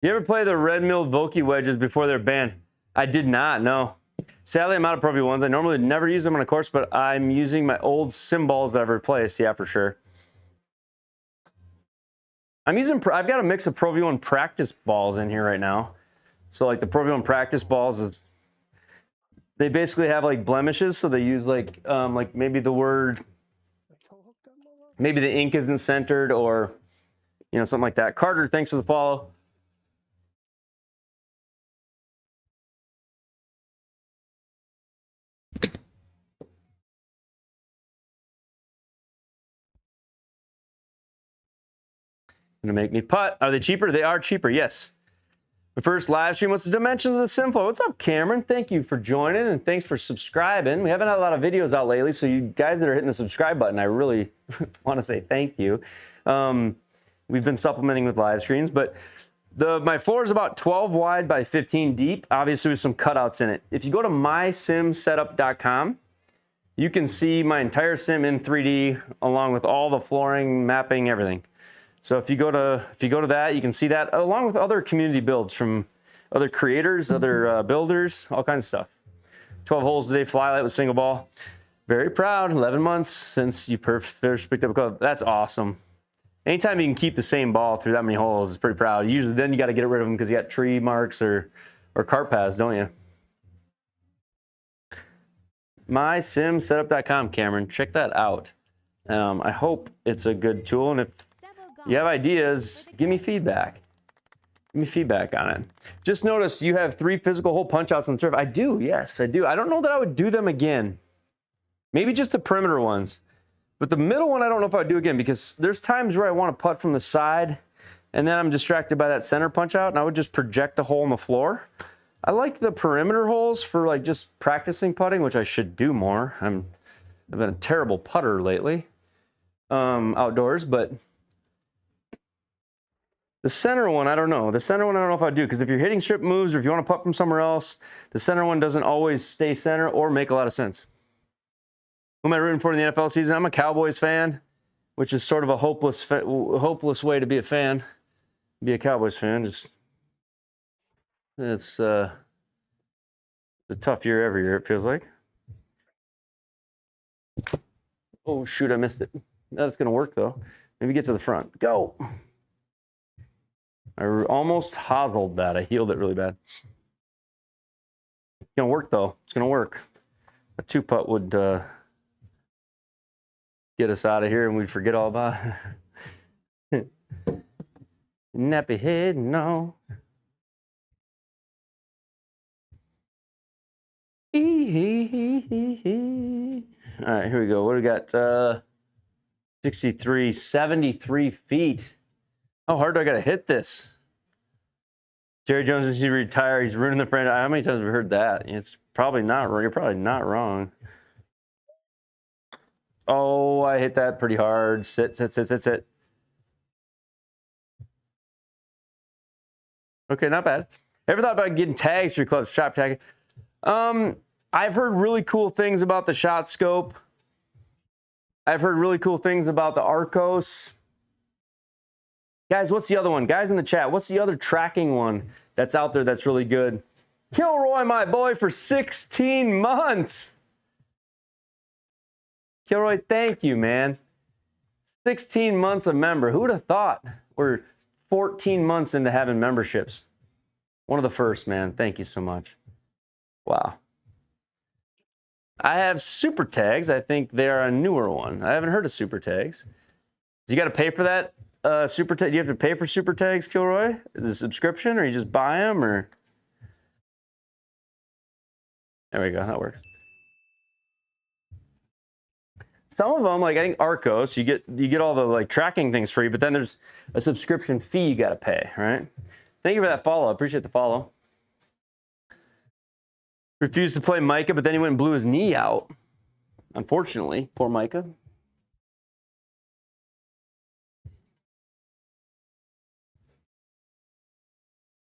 ever play the Red Mill Bogey wedges before they're banned? I did not, no. Sadly, I'm out of Pro V1s. I normally would never use them on a course, but I'm using my old sim balls that I've replaced. Yeah, for sure. I've got a mix of Pro V1 practice balls in here right now. So like the Pro V1 practice balls, they basically have like blemishes. So they use like maybe the word, maybe the ink isn't centered or, you know, something like that. Carter, thanks for the follow. Gonna make me putt. Are they cheaper? They are cheaper, yes. The first live stream, what's the dimensions of the Simflow? What's up, Cameron? Thank you for joining and thanks for subscribing. We haven't had a lot of videos out lately, so you guys that are hitting the subscribe button, I really want to say thank you. We've been supplementing with live streams, but my floor is about 12 wide by 15 deep, obviously with some cutouts in it. If you go to mysimsetup.com, you can see my entire sim in 3D along with all the flooring, mapping, everything. So if you go to that, you can see that along with other community builds from other creators, other builders, all kinds of stuff. 12 holes today, fly light with single ball. Very proud. 11 months since you first picked up a club. That's awesome. Anytime you can keep the same ball through that many holes is pretty proud. Usually then you got to get rid of them because you got tree marks or cart paths, don't you? MySimSetup.com, Cameron. Check that out. I hope it's a good tool, and if you have ideas, give me feedback. Give me feedback on it. Just noticed you have 3 physical hole punch outs on the serve. I do, yes, I do. I don't know that I would do them again. Maybe just the perimeter ones. But the middle one, I don't know if I would do again because there's times where I want to putt from the side and then I'm distracted by that center punch out and I would just project a hole in the floor. I like the perimeter holes for like just practicing putting, which I should do more. I've been a terrible putter lately outdoors, but the center one, I don't know. The center one, I don't know if I'd do because if you're hitting strip moves or if you want to putt from somewhere else, the center one doesn't always stay center or make a lot of sense. Who am I rooting for in the NFL season? I'm a Cowboys fan, which is sort of a hopeless way to be a fan. Be a Cowboys fan. It's a tough year every year, it feels like. Oh, shoot, I missed it. That's going to work, though. Maybe get to the front. Go. I almost hoselled that. I healed it really bad. It's going to work, though. It's going to work. A 2-putt would get us out of here and we'd forget all about it. Nappy head, no. All right, here we go. What do we got? 63, 73 feet. How hard do I got to hit this? Jerry Jones should retire. He's ruining the franchise. How many times have we heard that? It's probably not wrong. You're probably not wrong. Oh, I hit that pretty hard. Sit. Okay, not bad. Ever thought about getting tags for your club's shop tag? I've heard really cool things about the shot scope. I've heard really cool things about the Arcos. Guys, what's the other one? Guys in the chat, what's the other tracking one that's out there that's really good? Kilroy, my boy, for 16 months. Kilroy, thank you, man. 16 months of member. Who would have thought? We're 14 months into having memberships. One of the first, man. Thank you so much. Wow. I have super tags. I think they're a newer one. I haven't heard of super tags. Do you got to pay for that super tag? Do you have to pay for super tags, Kilroy? Is it a subscription or you just buy them or? There we go. That works. some of them, like I think Arcos, you get all the like tracking things free, but then there's a subscription fee you got to pay, right? Thank you for that follow. I appreciate the follow. Refused to play Micah, but then he went and blew his knee out. Unfortunately, poor Micah.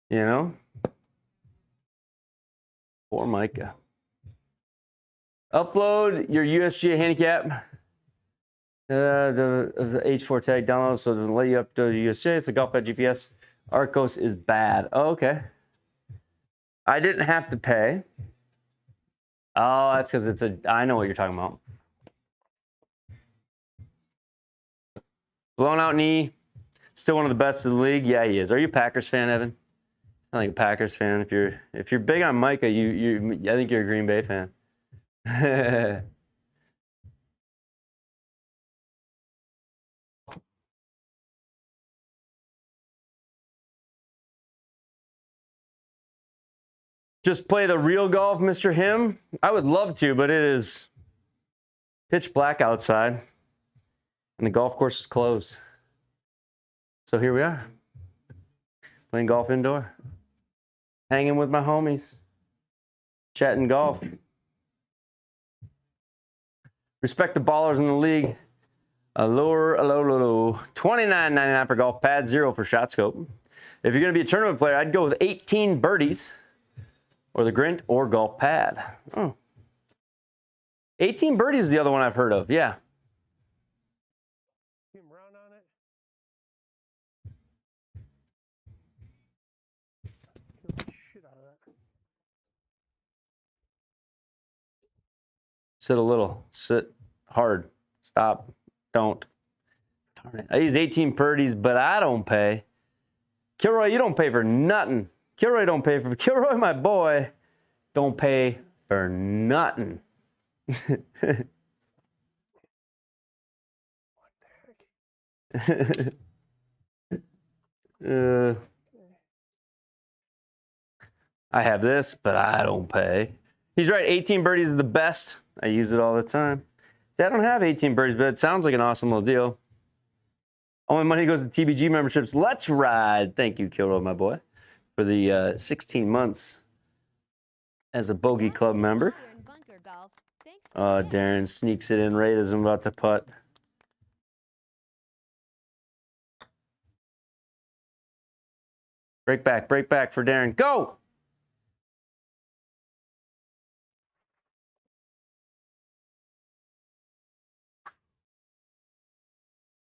You know? Poor Micah. Upload your USGA handicap. The H4 tag download so it doesn't let you upload USGA. It's a golf at GPS. Arcos is bad. Oh, okay. I didn't have to pay. Oh, that's because it's a... I know what you're talking about. Blown out knee. Still one of the best in the league. Yeah, he is. Are you a Packers fan, Evan? I think a Packers fan. If you're big on Micah, I think you're a Green Bay fan. Just play the real golf, Mr. Him? I would love to, but it is pitch black outside, and the golf course is closed. So here we are, playing golf indoor, hanging with my homies, chatting golf. Respect the ballers in the league. Allure, $29.99 for golf pad, $0 for shot scope. If you're going to be a tournament player, I'd go with 18 birdies. Or the Grint or golf pad. Oh. 18 birdies is the other one I've heard of. Yeah. Him round on it. Kill the shit out of that. Sit a little. Sit hard. Stop. Don't. Darn it. I use 18 birdies, but I don't pay. Kilroy, you don't pay for nothing. Kilroy don't pay for... Kilroy, my boy, don't pay for nothing. What the heck? I have this, but I don't pay. He's right. 18 birdies is the best. I use it all the time. See, I don't have 18 birdies, but it sounds like an awesome little deal. All my money goes to TBG memberships. Let's ride. Thank you, Kilroy, my boy, for the 16 months as a Bogey Club member. Darren sneaks it in right as I'm about to putt. Break back for Darren. Go!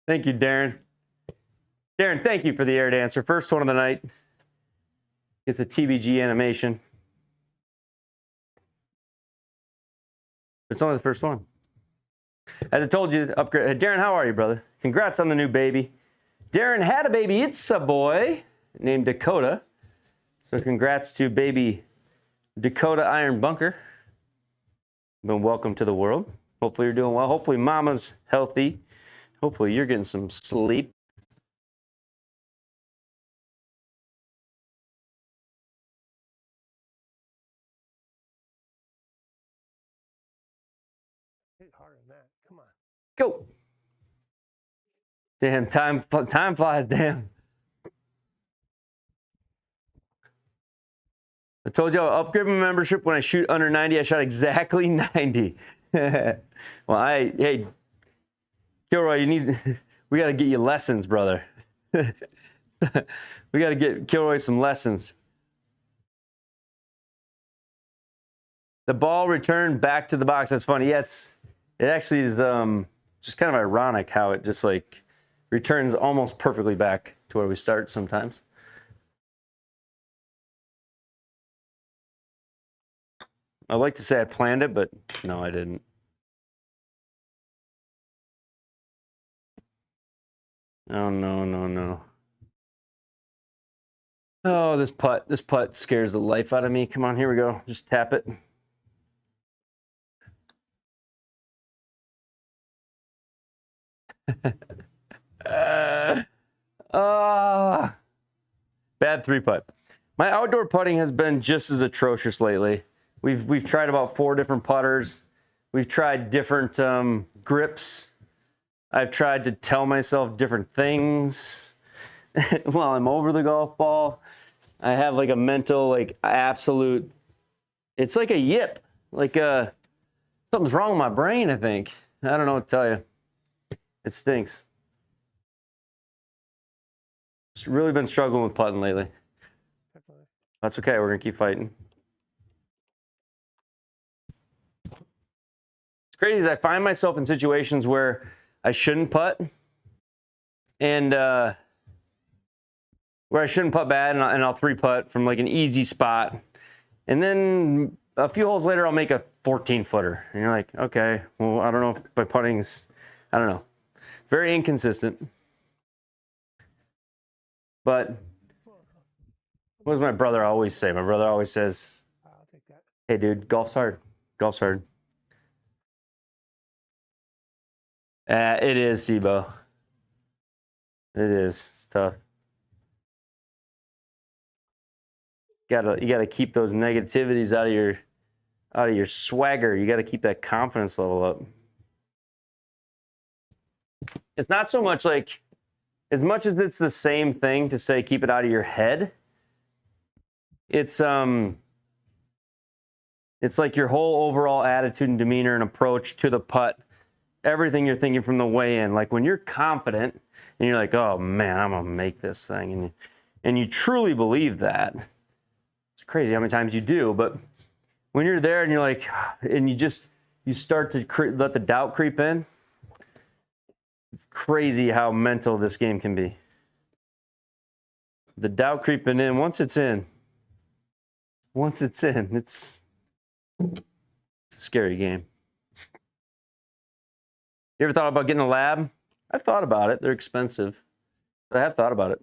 Thank you, Darren. Darren, thank you for the air dancer. First one of the night. It's a TBG animation. It's only the first one. As I told you, upgrade. Darren, how are you, brother? Congrats on the new baby. Darren had a baby. It's a boy named Dakota. So congrats to baby Dakota Iron Bunker. Been welcome to the world. Hopefully you're doing well. Hopefully mama's healthy. Hopefully you're getting some sleep. Hit harder than that. Come on. Go. Damn, time flies, damn. I told you I'll upgrade my membership when I shoot under 90. I shot exactly 90. Well, hey, Kilroy, we got to get you lessons, brother. We got to get Kilroy some lessons. The ball returned back to the box. That's funny. Yeah, it actually is just kind of ironic how it just like returns almost perfectly back to where we start sometimes. I'd like to say I planned it, but no, I didn't. Oh, no. Oh, this putt scares the life out of me. Come on, here we go. Just tap it. Bad 3-putt. My outdoor putting has been just as atrocious lately. We've tried about 4 different putters. We've tried different grips. I've tried to tell myself different things while I'm over the golf ball. I have like a mental, like absolute, it's like a yip. Like something's wrong with my brain, I think. I don't know what to tell you. It stinks. It's really been struggling with putting lately. Definitely. That's okay. We're going to keep fighting. It's crazy that I find myself in situations where I shouldn't putt and where I shouldn't putt bad, and I'll three putt from like an easy spot. And then a few holes later, I'll make a 14-footer. And you're like, okay, well, I don't know if my putting's, I don't know. Very inconsistent. But what does my brother always say? My brother always says, I'll take that. hey, dude, golf's hard. Golf's hard. It is, Sibo. It is. It's tough. You gotta keep those negativities out of your swagger. You gotta keep that confidence level up. It's not so much like, as much as it's the same thing to say keep it out of your head, it's like your whole overall attitude and demeanor and approach to the putt, everything you're thinking from the way in. Like when you're confident and you're like, oh man, I'm gonna make this thing, and you truly believe that. It's crazy how many times you do, but when you're there and you're like, and you start to let the doubt creep in. Crazy how mental this game can be. The doubt creeping in, once it's in, it's a scary game. You ever thought about getting a lab? I've thought about it. They're expensive, but I have thought about it.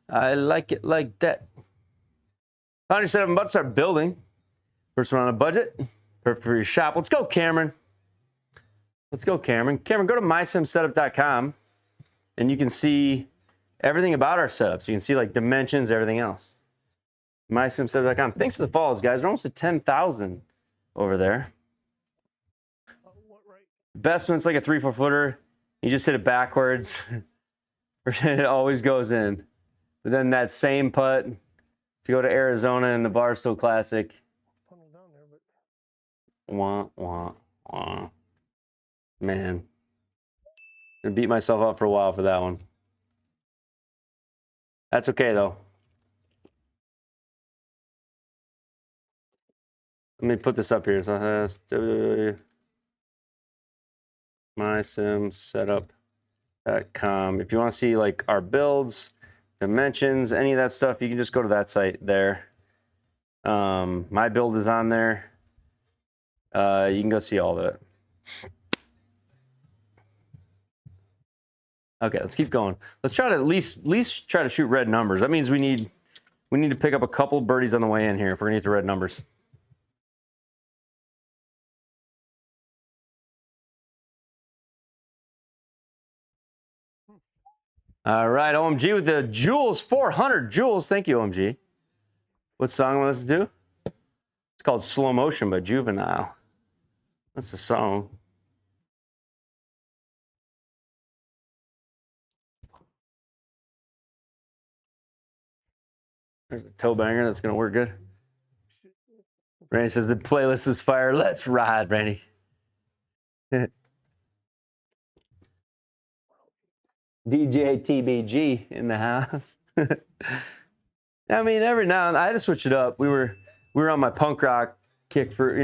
I like it like that. Found your setup, I'm about to start building. First one on a budget. Perfect for your shop. Let's go, Cameron. Let's go, Cameron. Cameron, go to mysimsetup.com and you can see everything about our setups. You can see like dimensions, everything else. mysimsetup.com. Thanks for the follows, guys. We're almost at 10,000 over there. What, right? Best one's like a 3-4 footer. You just hit it backwards. It always goes in. But then that same putt to go to Arizona in the Barstow Classic. Funnel down there, but Wah, wah, wah. Man. I beat myself up for a while for that one. That's okay, though. Let me put this up here. So let's do mysimsetup.com. If you want to see like our builds, dimensions, any of that stuff, you can just go to that site there. My build is on there. You can go see all of it. Okay, let's keep going. Let's try to at least try to shoot red numbers. That means we need to pick up a couple birdies on the way in here if we're gonna get the red numbers. All right, OMG with the Jules 400. Jules, thank you, OMG. What song will this do? It's called Slow Motion by Juvenile. That's the song. There's a toe banger that's gonna work good. Randy says the playlist is fire. Let's ride, Randy. DJ TBG in the house. I mean, every now and then I had to switch it up. We were on my punk rock kick for, we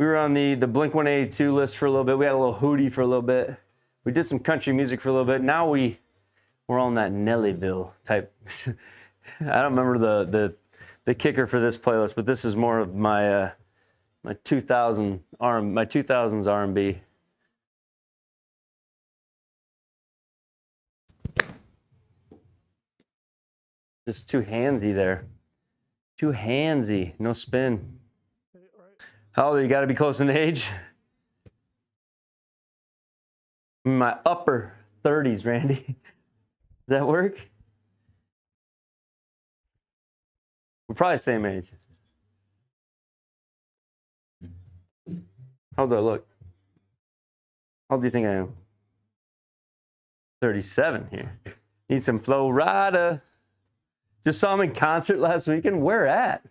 were on the Blink-182 list for a little bit. We had a little Hootie for a little bit. We did some country music for a little bit. Now we're on that Nellyville type. I don't remember the kicker for this playlist, but this is more of my my 2000s R&B. Just too handsy there. Too handsy. No spin. hit it right. How old are you? Got to be close in age. My upper 30s, Randy. Does that work? We're probably the same age. How old do I look? How old do you think I am? 37 here. Need some Florida. Just saw him in concert last weekend. Where at?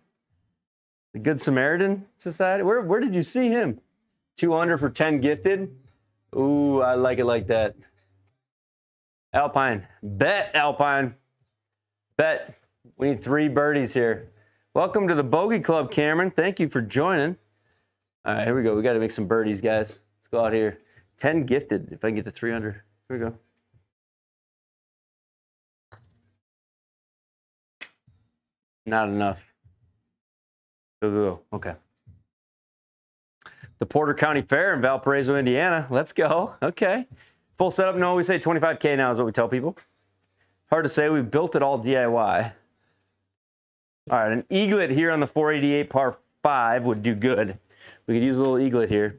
The Good Samaritan Society? Where did you see him? 200 for 10 gifted. Ooh, I like it like that. Alpine. Bet, Alpine. Bet. We need 3 birdies here. Welcome to the Bogey Club, Cameron. Thank you for joining. All right, here we go. We got to make some birdies, guys. Let's go out here. 10 gifted if I can get to 300. Here we go. Not enough. Go. Okay. The Porter County Fair in Valparaiso, Indiana. Let's go. Okay. Full setup. No, we say 25K now is what we tell people. Hard to say. We built it all DIY. All right. An eaglet here on the 488 par 5 would do good. We could use a little eaglet here.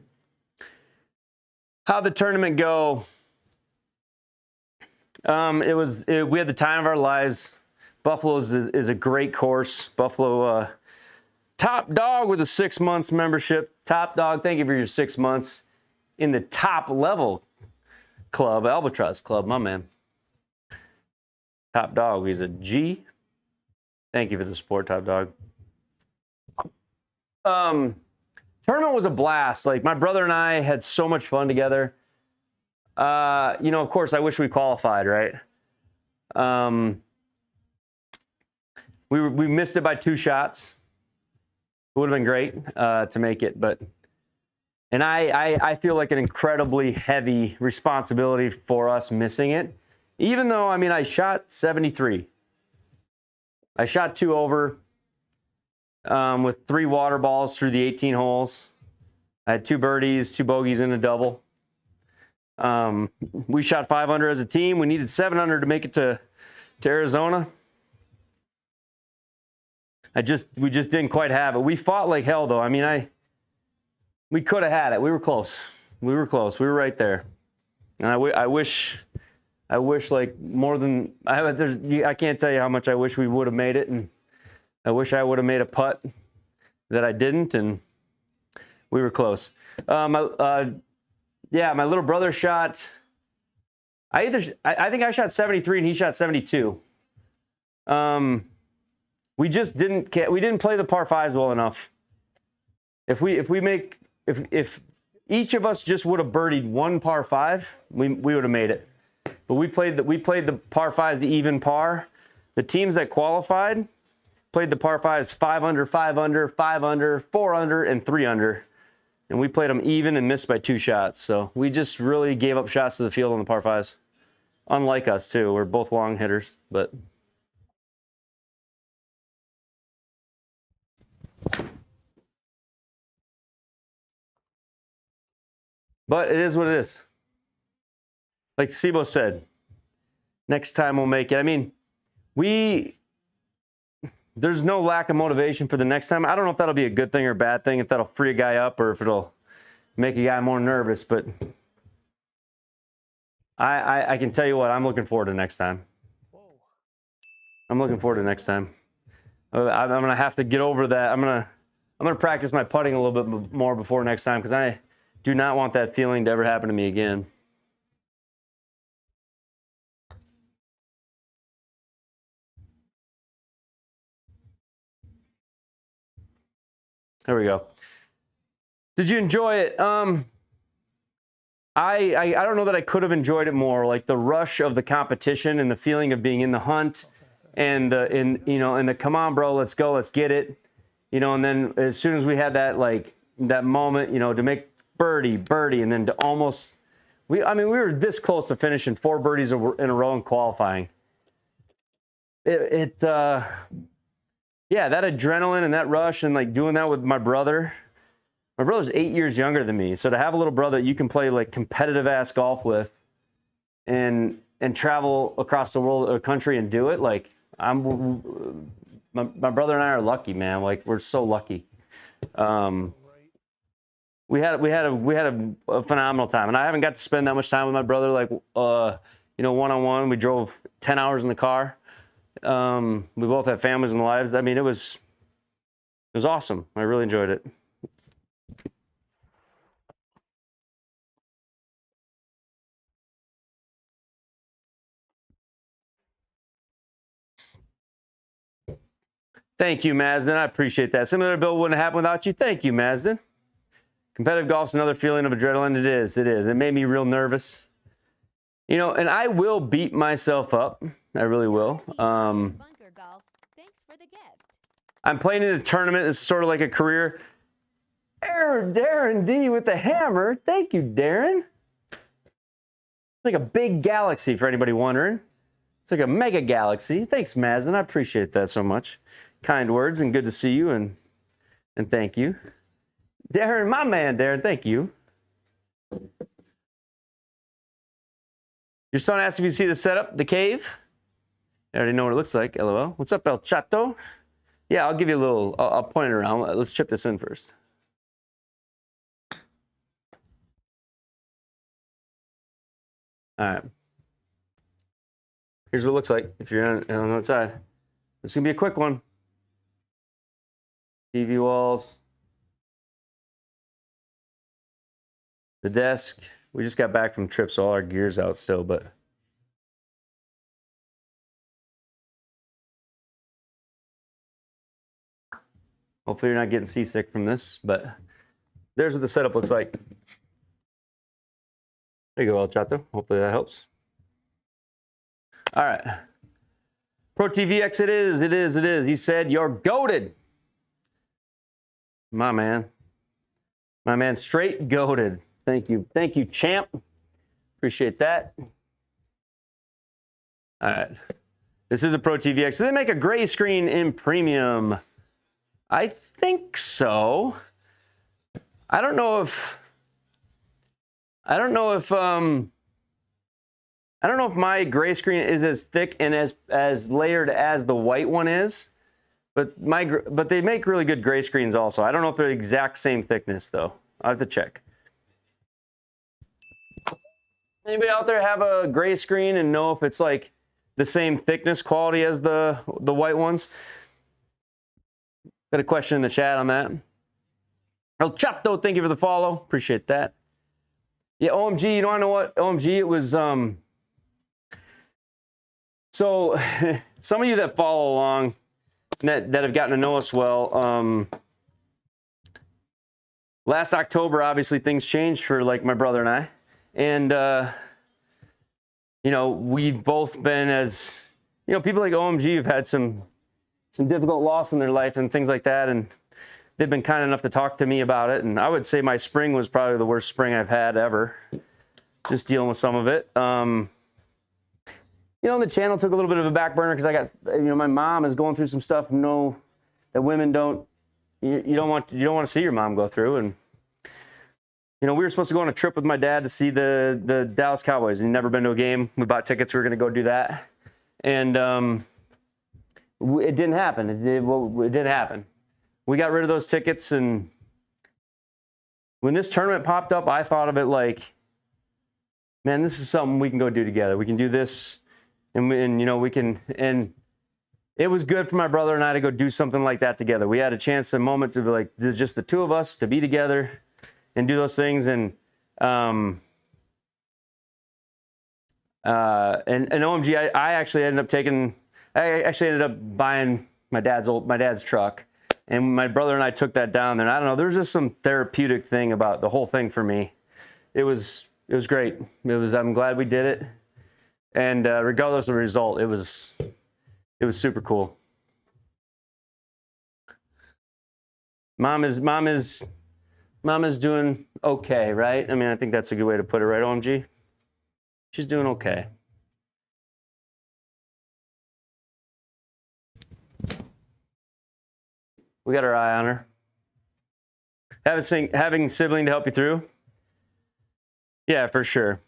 How'd the tournament go? We had the time of our lives. Buffalo is a great course. Buffalo, top dog with a 6 months membership. Top dog, thank you for your 6 months in the top level club, Albatross Club, my man. Top dog, he's a G. Thank you for the support, Top Dog. Tournament was a blast. Like, my brother and I had so much fun together. You know, of course, I wish we qualified, right? We missed it by 2 shots. It would have been great to make it, and I feel like an incredibly heavy responsibility for us missing it. Even though, I mean, I shot 73. I shot 2 over with 3 water balls through the 18 holes. I had 2 birdies, 2 bogeys, and a double. We shot 500 as a team. We needed 700 to make it to Arizona. We just didn't quite have it. We fought like hell, though. I mean, we could have had it. We were close. We were right there. And I wish like more than I can't tell you how much I wish we would have made it, and I wish I would have made a putt that I didn't, and we were close. My little brother shot. I think I shot 73 and he shot 72. We just didn't play the par 5s well enough. If each of us just would have birdied 1 par 5, we would have made it. But we played the par 5s the even par. The teams that qualified played the par 5s 5 under, 5 under, 5 under, 4 under, and 3 under. And we played them even and missed by 2 shots. So we just really gave up shots to the field on the par 5s. Unlike us, too. We're both long hitters, but... But it is what it is. Like Sibo said, next time we'll make it. I mean, there's no lack of motivation for the next time. I don't know if that'll be a good thing or a bad thing, if that'll free a guy up or if it'll make a guy more nervous, but I can tell you what, I'm looking forward to next time. I'm looking forward to next time. I'm going to have to get over that. I'm going to practice my putting a little bit more before next time, because I do not want that feeling to ever happen to me again. There we go. Did you enjoy it? I don't know that I could have enjoyed it more. Like the rush of the competition and the feeling of being in the hunt, and the come on, bro, let's go, let's get it. You know, and then as soon as we had that moment, you know, to make birdie, and then to almost, we were this close to finishing 4 birdies in a row in qualifying. Yeah, that adrenaline and that rush and like doing that with my brother. My brother's 8 years younger than me, so to have a little brother that you can play like competitive ass golf with, and travel across the world or country and do it, like my brother and I are lucky, man. Like we're so lucky. We had a phenomenal time, and I haven't got to spend that much time with my brother, like one-on-one. We drove 10 hours in the car. We both have families and lives. I mean, it was was awesome. I really enjoyed it. Thank you, Mazden. I appreciate that. Similar build wouldn't happen without you. Thank you, Mazden. Competitive golf's another feeling of adrenaline. It is. It is. It made me real nervous. You know, and I will beat myself up. I really will. I'm playing in a tournament. It's sort of like a career. Darren D with the hammer. Thank you, Darren. It's like a big galaxy for anybody wondering. It's like a mega galaxy. Thanks, Mazden. I appreciate that so much. Kind words and good to see you and thank you. Darren, my man, Darren, thank you. Your son asked if you see the setup, the cave. I already know what it looks like, LOL. What's up, El Chato? Yeah, I'll give you a little, I'll point it around. Let's chip this in first. All right. Here's what it looks like if you're on the outside. It's going to be a quick one. TV walls. The desk. We just got back from trip, so all our gear's out still, but hopefully you're not getting seasick from this, but there's what the setup looks like. There you go, El Chato. Hopefully that helps. All right. Pro TVX it is, it is, it is. He said, you're goated. My man. My man, straight goated. Thank you. Thank you, champ. Appreciate that. All right. This is a Pro TVX. So they make a gray screen in premium. I think so. I don't know if my gray screen is as thick and as layered as the white one is, but they make really good gray screens also. I don't know if they're the exact same thickness though. I'll have to check. Anybody out there have a gray screen and know if it's like the same thickness quality as the white ones? Got a question in the chat on that. El Chato, thank you for the follow. Appreciate that. Yeah, OMG, you don't know what? OMG, it was, so some of you that follow along, that have gotten to know us well, last October, obviously things changed for like my brother and I. And, you know, we've both been as, you know, people like OMG have had some difficult loss in their life and things like that. And they've been kind enough to talk to me about it. And I would say my spring was probably the worst spring I've had ever. Just dealing with some of it. You know, the channel took a little bit of a back burner because I got, you know, my mom is going through some stuff. You know, that women don't, you don't want to see your mom go through. And, you know, we were supposed to go on a trip with my dad to see the Dallas Cowboys. He'd never been to a game. We bought tickets. We were going to go do that. And it didn't happen. It didn't happen. We got rid of those tickets. And when this tournament popped up, I thought of it like, man, this is something we can go do together. We can do this. And you know, we can, and it was good for my brother and I to go do something like that together. We had a chance, a moment to be like, there's just the two of us to be together and do those things. And OMG, I actually ended up buying my dad's truck, and my brother and I took that down there. And I don't know, there's just some therapeutic thing about the whole thing for me. It was great. I'm glad we did it. And regardless of the result, it was super cool. Mom is doing okay, right? I mean, I think that's a good way to put it, right, OMG? She's doing okay. We got our eye on her. Having sibling to help you through? Yeah, for sure.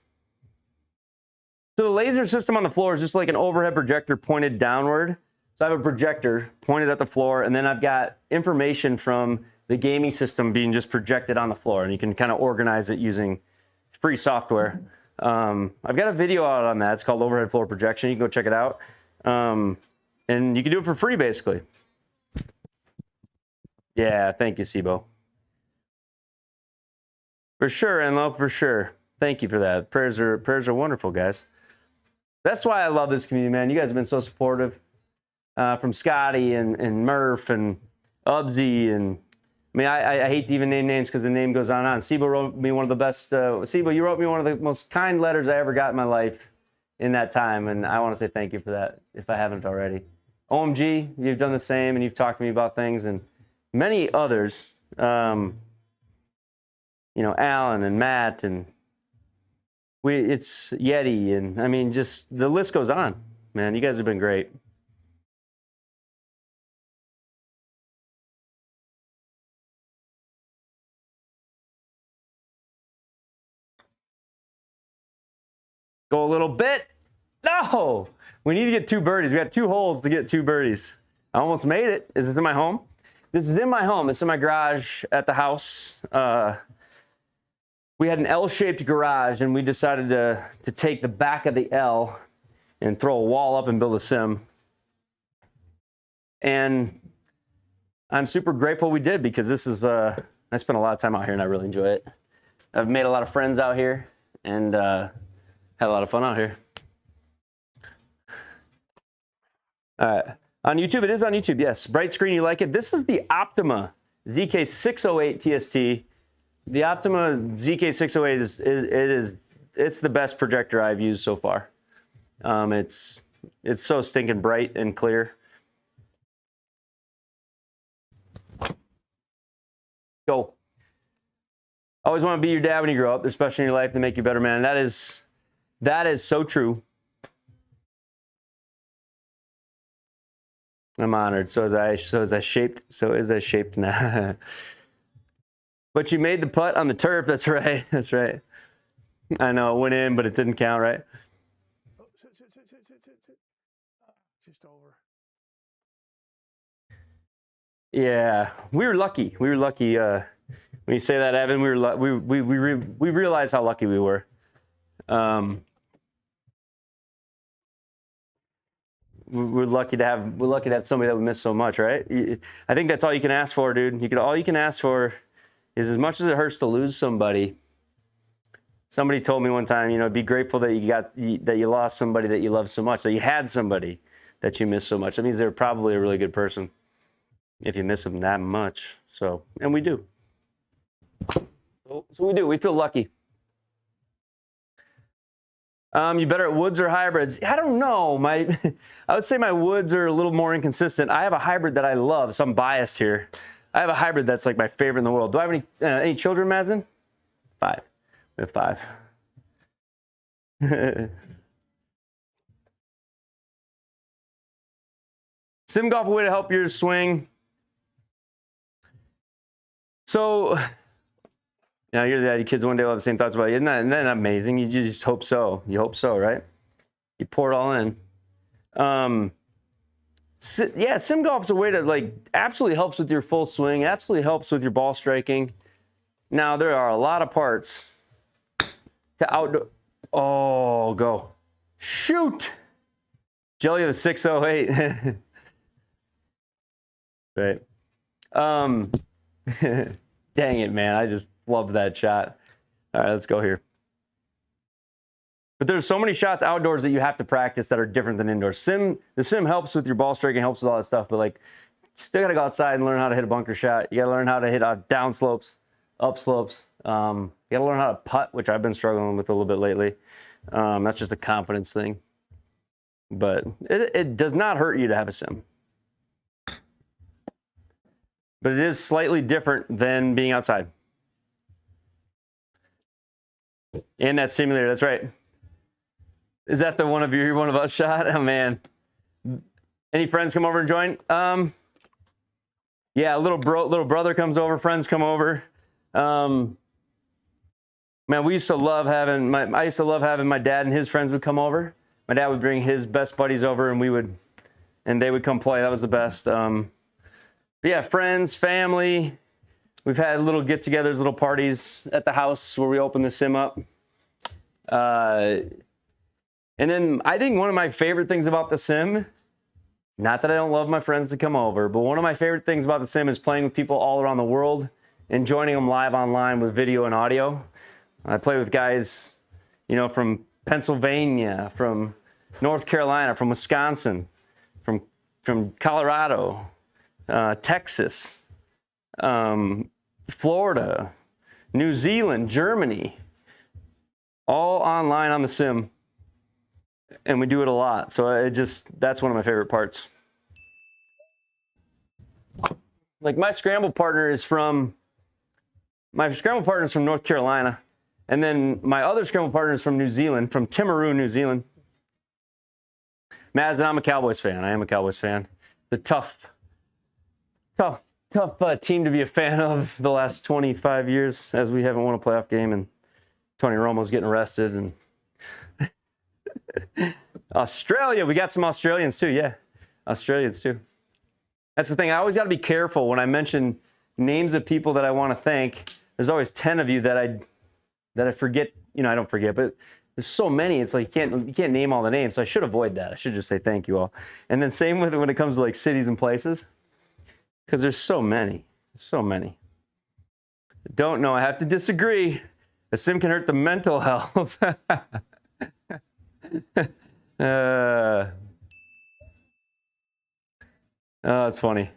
So the laser system on the floor is just like an overhead projector pointed downward. So I have a projector pointed at the floor, and then I've got information from the gaming system being just projected on the floor, and you can kind of organize it using free software. I've got a video out on that. It's called Overhead Floor Projection. You can go check it out. And you can do it for free, basically. Yeah, thank you, Sibo. For sure, Enlo, for sure. Thank you for that. Prayers are wonderful, guys. That's why I love this community, man. You guys have been so supportive. From Scotty and Murph and Ubsy, and I mean, I hate to even name names because the name goes on and on. Sibo wrote me one of the best. Sibo, you wrote me one of the most kind letters I ever got in my life in that time, and I want to say thank you for that if I haven't already. OMG, you've done the same, and you've talked to me about things, and many others. You know, Alan and Matt, and it's Yeti, and I mean, just the list goes on, man. You guys have been great. Go a little bit. No, we need to get 2 birdies. We got 2 holes to get 2 birdies. I almost made it. Is this in my home? This is in my home. It's in my garage at the house. We had an L-shaped garage, and we decided to take the back of the L and throw a wall up and build a sim. And I'm super grateful we did, because this is I spent a lot of time out here and I really enjoy it. I've made a lot of friends out here, and had a lot of fun out here. All right. On YouTube, it is on YouTube, yes. Bright screen, you like it? This is the Optima ZK608 TST. The Optima ZK608 it's the best projector I've used so far. It's so stinking bright and clear. Go. Always want to be your dad when you grow up. There's special in your life to make you a better man. That is so true. I'm honored. So is I shaped now. But you made the putt on the turf. That's right. That's right. I know it went in, but it didn't count, right? Oh, sit. Just over. Yeah, we were lucky. We were lucky. When you say that, Evan, we realized how lucky we were. We're lucky to have somebody that we miss so much, right? I think that's all you can ask for, dude. All you can ask for is, as much as it hurts to lose somebody. Somebody told me one time, you know, be grateful that you lost somebody that you love so much, that you had somebody that you miss so much. That means they're probably a really good person if you miss them that much. So, and we do. So we do. We feel lucky. You better at woods or hybrids? I don't know. I would say my woods are a little more inconsistent. I have a hybrid that I love, so I'm biased here. I have a hybrid that's like my favorite in the world. Do I have any children, Madsen? 5. We have 5. Sim golf, a way to help your swing. So, you know, you're the dad, your kids one day will have the same thoughts about you. Isn't that amazing? You just hope so. You hope so, right? You pour it all in. Yeah, sim golf is a way to, like, absolutely helps with your full swing, absolutely helps with your ball striking. Now, there are a lot of parts to outdoor. Oh, go. Shoot. Jelly of the 608. Right. Dang it, man. I just loved that shot. All right, let's go here. But there's so many shots outdoors that you have to practice that are different than indoors. The sim helps with your ball striking, helps with all that stuff, but like, you still got to go outside and learn how to hit a bunker shot. You got to learn how to hit down slopes, up slopes. You got to learn how to putt, which I've been struggling with a little bit lately. That's just a confidence thing. But it does not hurt you to have a sim. But it is slightly different than being outside. And that simulator, that's right. Is that the one of us shot? Oh, man. Any friends come over and join? Yeah, little brother comes over, friends come over. Man, we used to love having, I used to love having my dad and his friends would come over. My dad would bring his best buddies over, and they would come play. That was the best. But yeah, friends, family. We've had little get-togethers, little parties at the house where we open the sim up. And then I think one of my favorite things about the sim Not that I don't love my friends to come over, but one of my favorite things about the sim is playing with people all around the world and joining them live online with video and audio. I play with guys, you know, from Pennsylvania, from North Carolina, from Wisconsin, from Colorado, Texas, Florida, New Zealand, Germany, all online on the sim. And we do it a lot. So that's one of my favorite parts. Like my scramble partner is from North Carolina. And then my other scramble partner is from New Zealand, from Timaru, New Zealand. Maz, I'm a Cowboys fan. I am a Cowboys fan. The tough team to be a fan of the last 25 years, as we haven't won a playoff game and Tony Romo's getting arrested. And Australia, we got some Australians too. Yeah, Australians too. That's the thing. I always got to be careful when I mention names of people that I want to thank. There's always 10 of you that I forget. You know, I don't forget, but there's so many. It's like you can't name all the names. So I should avoid that. I should just say thank you all. And then same with when it comes to like cities and places, because there's so many, so many. Don't know. I have to disagree. A sim can hurt the mental health. Oh, it's funny.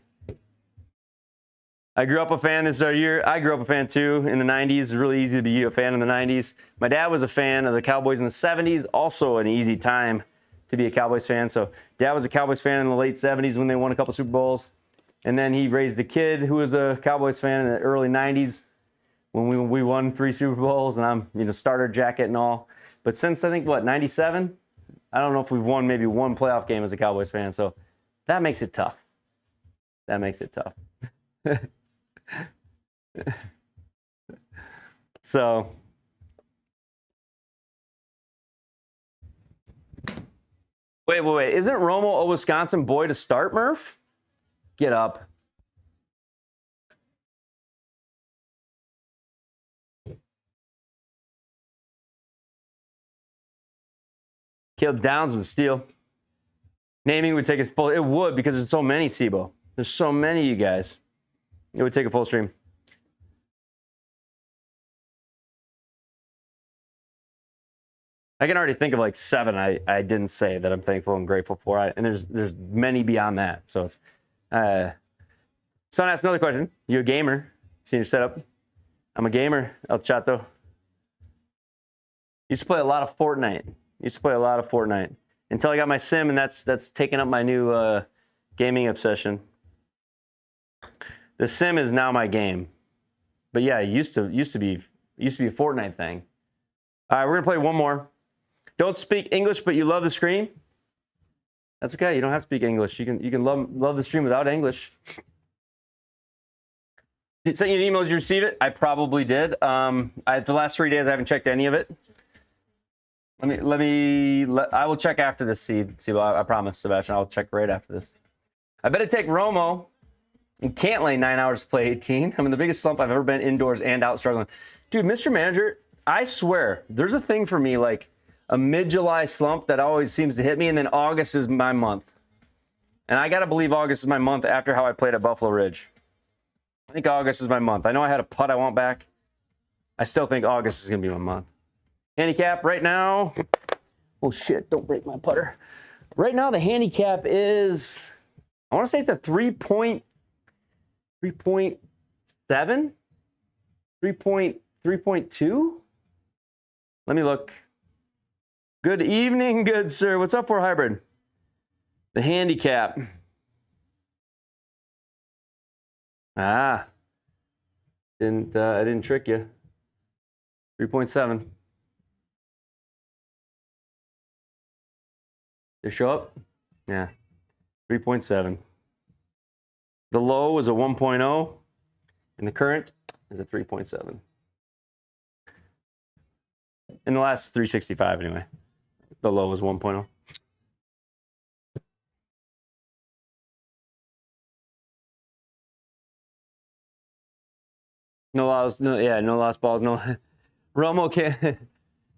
I grew up a fan this year. I grew up a fan too in the 90s. It's really easy to be a fan in the 90s. My dad was a fan of the Cowboys in the 70s. Also an easy time to be a Cowboys fan. So dad was a Cowboys fan in the late 70s when they won a couple Super Bowls. And then he raised a kid who was a Cowboys fan in the early 90s when we won 3 Super Bowls. And I'm, you know, starter jacket and all. But since I think, what, 97? I don't know if we've won maybe one playoff game as a Cowboys fan. So that makes it tough. That makes it tough. So wait. Isn't Romo a Wisconsin boy to start, Murph? Get up. Caleb Downs would steal. Naming would take us full. It would, because there's so many, Sibo. There's so many of you guys. It would take a full stream. I can already think of like 7 I didn't say that I'm thankful and grateful for. And there's many beyond that. So it's Son asked another question. You a gamer? Seen your setup? I'm a gamer, El Chato. Used to play a lot of Fortnite. Until I got my sim, and that's taken up my new gaming obsession. The sim is now my game. But yeah, it used to be a Fortnite thing. All right, we're gonna play one more. Don't speak English, but you love the stream. That's okay. You don't have to speak English. You can love the stream without English. Did send you an email? Did you receive it? I probably did. The last 3 days I haven't checked any of it. I will check after this. See, I promise, Sebastian. I'll check right after this. I better take Romo and can't lay 9 hours to play 18. I'm in the biggest slump I've ever been indoors and out struggling. Dude, Mr. Manager, I swear, there's a thing for me like a mid-July slump that always seems to hit me, and then August is my month. And I got to believe August is my month after how I played at Buffalo Ridge. I think August is my month. I know I had a putt I want back. I still think August is going to be my month. Handicap right now. Oh, shit. Don't break my putter. Right now, the handicap is, I want to say it's a 3.7? 3.2? Let me look. Good evening, good sir. What's up for hybrid? The handicap. I didn't trick you. 3.7. Did it show up? Yeah. 3.7. The low is a 1.0, and the current is a 3.7. In the last 365, anyway. The low was 1.0. No lost balls. No. Romo can't.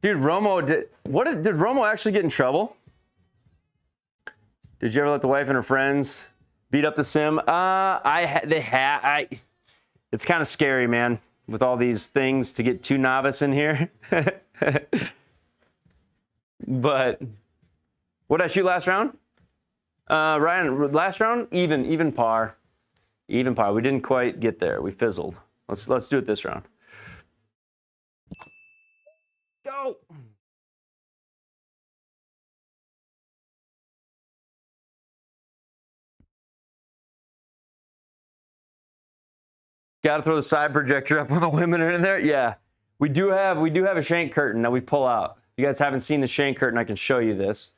Dude, Romo did Romo actually get in trouble? Did you ever let the wife and her friends beat up the sim? It's kind of scary, man, with all these things to get too novice in here. But what did I shoot last round? Ryan, last round, even par. Even par. We didn't quite get there. We fizzled. Let's do it this round. Go. Got to throw the side projector up when the women are in there. Yeah, we do have a shank curtain that we pull out. If you guys haven't seen the shank curtain, I can show you this.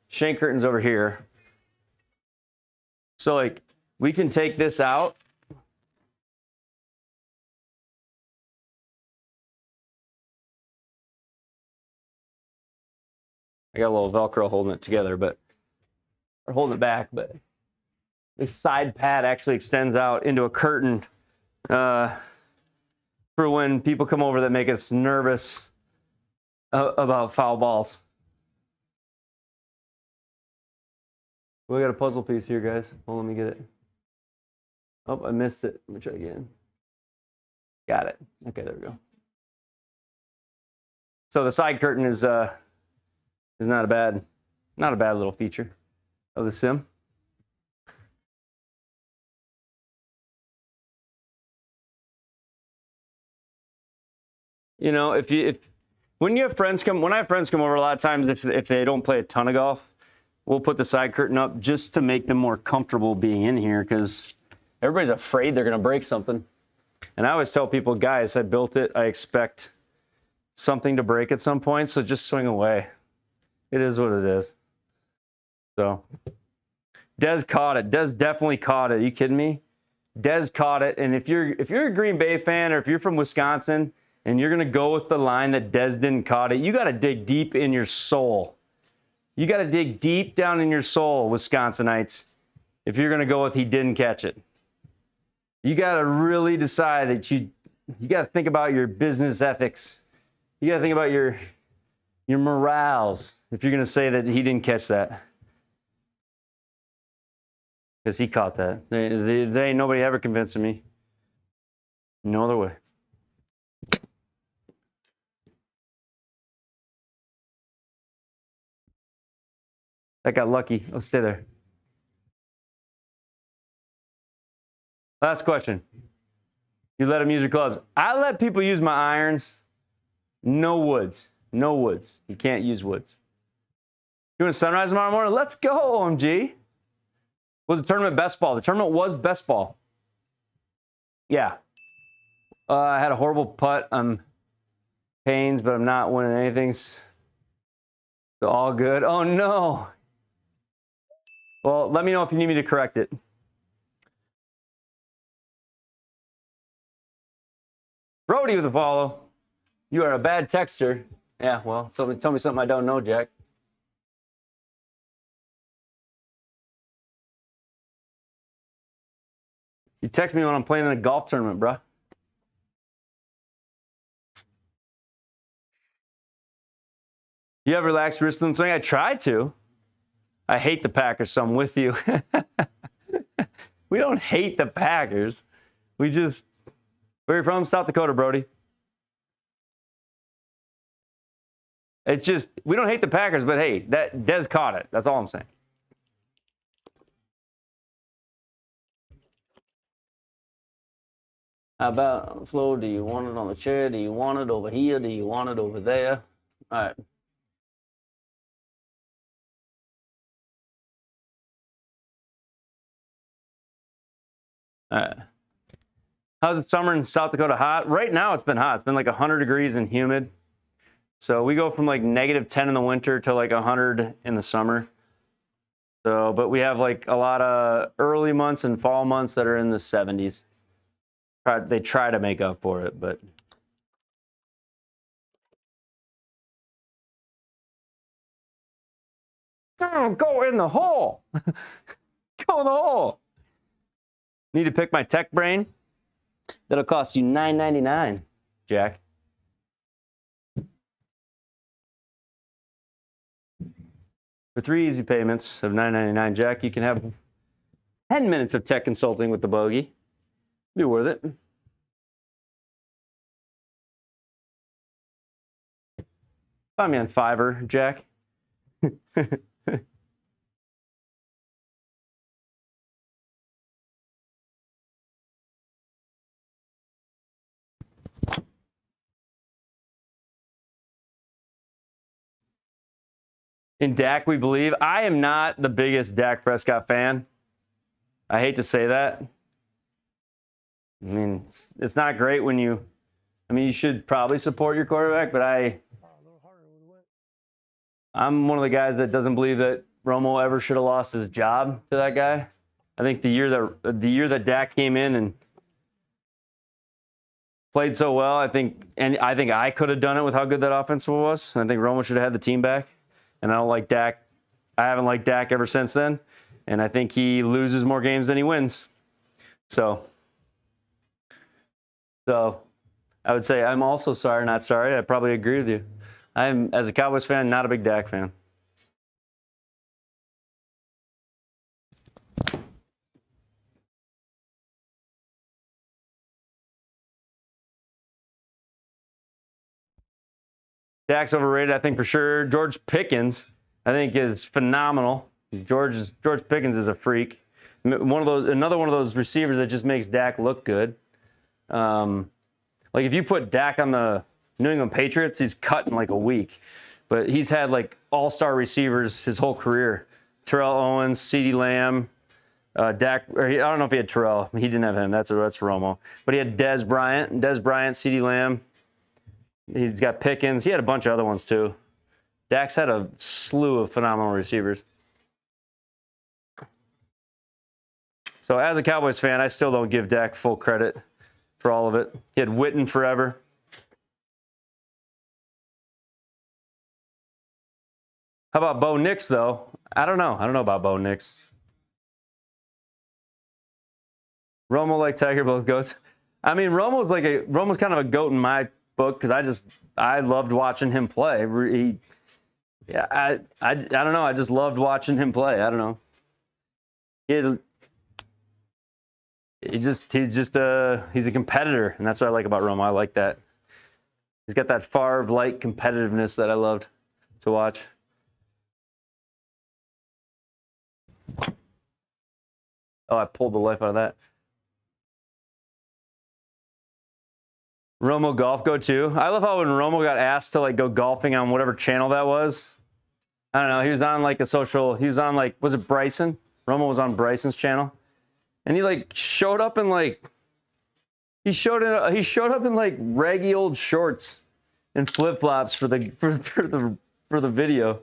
Shank curtain's over here. So like we can take this out. I got a little Velcro holding it together, or holding it back, but this side pad actually extends out into a curtain for when people come over that make us nervous about foul balls. We got a puzzle piece here, guys. Hold on, let me get it. Oh, I missed it. Let me try again. Got it. Okay, there we go. So the side curtain is not a bad little feature of the sim. You know, when I have friends come over, a lot of times if they don't play a ton of golf, we'll put the side curtain up just to make them more comfortable being in here, because everybody's afraid they're going to break something. And I always tell people, guys, I built it. I expect something to break at some point, so just swing away. It is what it is. So, Dez caught it. Dez definitely caught it. Are you kidding me? Dez caught it. And if you're a Green Bay fan, or if you're from Wisconsin and you're going to go with the line that Dez didn't caught it, you got to dig deep in your soul. You got to dig deep down in your soul, Wisconsinites, if you're going to go with he didn't catch it. You got to really decide that you got to think about your business ethics. You got to think about your morals if you're going to say that he didn't catch that. Because he caught that. There ain't nobody ever convincing me. No other way. That got lucky. Let's stay there. Last question. You let them use your clubs. I let people use my irons. No woods. No woods. You can't use woods. Doing sunrise tomorrow morning? Let's go, OMG. Was the tournament best ball? The tournament was best ball. Yeah. I had a horrible putt on pains, but I'm not winning anything. So all good. Oh, no. Well, let me know if you need me to correct it. Brody with a follow. You are a bad texter. Yeah, well, somebody tell me something I don't know, Jack. You text me when I'm playing in a golf tournament, bro. You have relaxed wrist and swing? I try to. I hate the Packers, so I'm with you. We don't hate the Packers. We just... Where are you from? South Dakota, Brody. It's just, we don't hate the Packers, but hey, that Dez caught it. That's all I'm saying. How about, Flo, do you want it on the chair? Do you want it over here? Do you want it over there? All right. All right. How's the summer in South Dakota? Hot? Right now it's been hot. It's been like 100 degrees and humid. So we go from like -10 in the winter to like 100 in the summer. So, but we have like a lot of early months and fall months that are in the 70s. They try to make up for it, but... Oh, go in the hole. Go in the hole. Need to pick my tech brain? That'll cost you $9.99, Jack. For 3 easy payments of $9.99, Jack, you can have 10 minutes of tech consulting with the Bogey. Be worth it. Find me on Fiverr, Jack. In Dak, we believe. I am not the biggest Dak Prescott fan. I hate to say that. I mean, it's not great when you, I mean, you should probably support your quarterback, but I'm one of the guys that doesn't believe that Romo ever should have lost his job to that guy. I think the year that Dak came in and played so well, I think I could have done it with how good that offense was. I think Romo should have had the team back. And I don't like Dak. I haven't liked Dak ever since then. And I think he loses more games than he wins. So I would say I'm also sorry, not sorry. I probably agree with you. I'm, as a Cowboys fan, not a big Dak fan. Dak's overrated, I think, for sure. George Pickens, I think, is phenomenal. George Pickens is a freak. Another one of those receivers that just makes Dak look good. Like if you put Dak on the New England Patriots, he's cut in like a week. But he's had like all-star receivers his whole career. Terrell Owens, CeeDee Lamb, Dak. Or I don't know if he had Terrell. He didn't have him. That's Romo. But he had Dez Bryant, CeeDee Lamb. He's got Pickens. He had a bunch of other ones too. Dak's had a slew of phenomenal receivers. So as a Cowboys fan, I still don't give Dak full credit for all of it. He had Witten forever. How about Bo Nix, though? I don't know. I don't know about Bo Nix. Romo like Tiger, both goats. I mean, Romo's kind of a goat in my book because I loved watching him play. I don't know. I just loved watching him play. I don't know. He's a competitor, and that's what I like about Romo. I like that. He's got that Favre-like competitiveness that I loved to watch. Oh, I pulled the life out of that. Romo golf go too. I love how when Romo got asked to like go golfing on whatever channel that was. I don't know. He was on like a social. He was on like, was it Bryson? Romo was on Bryson's channel, and he like showed up in like. He showed up in like raggy old shorts and flip flops for the video.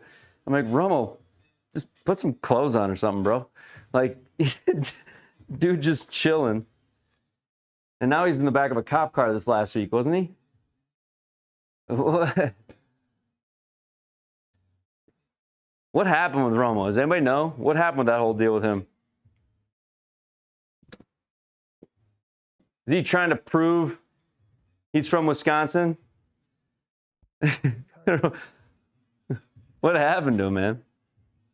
I'm like, Romo, just put some clothes on or something, bro. Like, dude, just chilling. And now he's in the back of a cop car this last week, wasn't he? What happened with Romo? Does anybody know? What happened with that whole deal with him? Is he trying to prove he's from Wisconsin? What happened to him, man?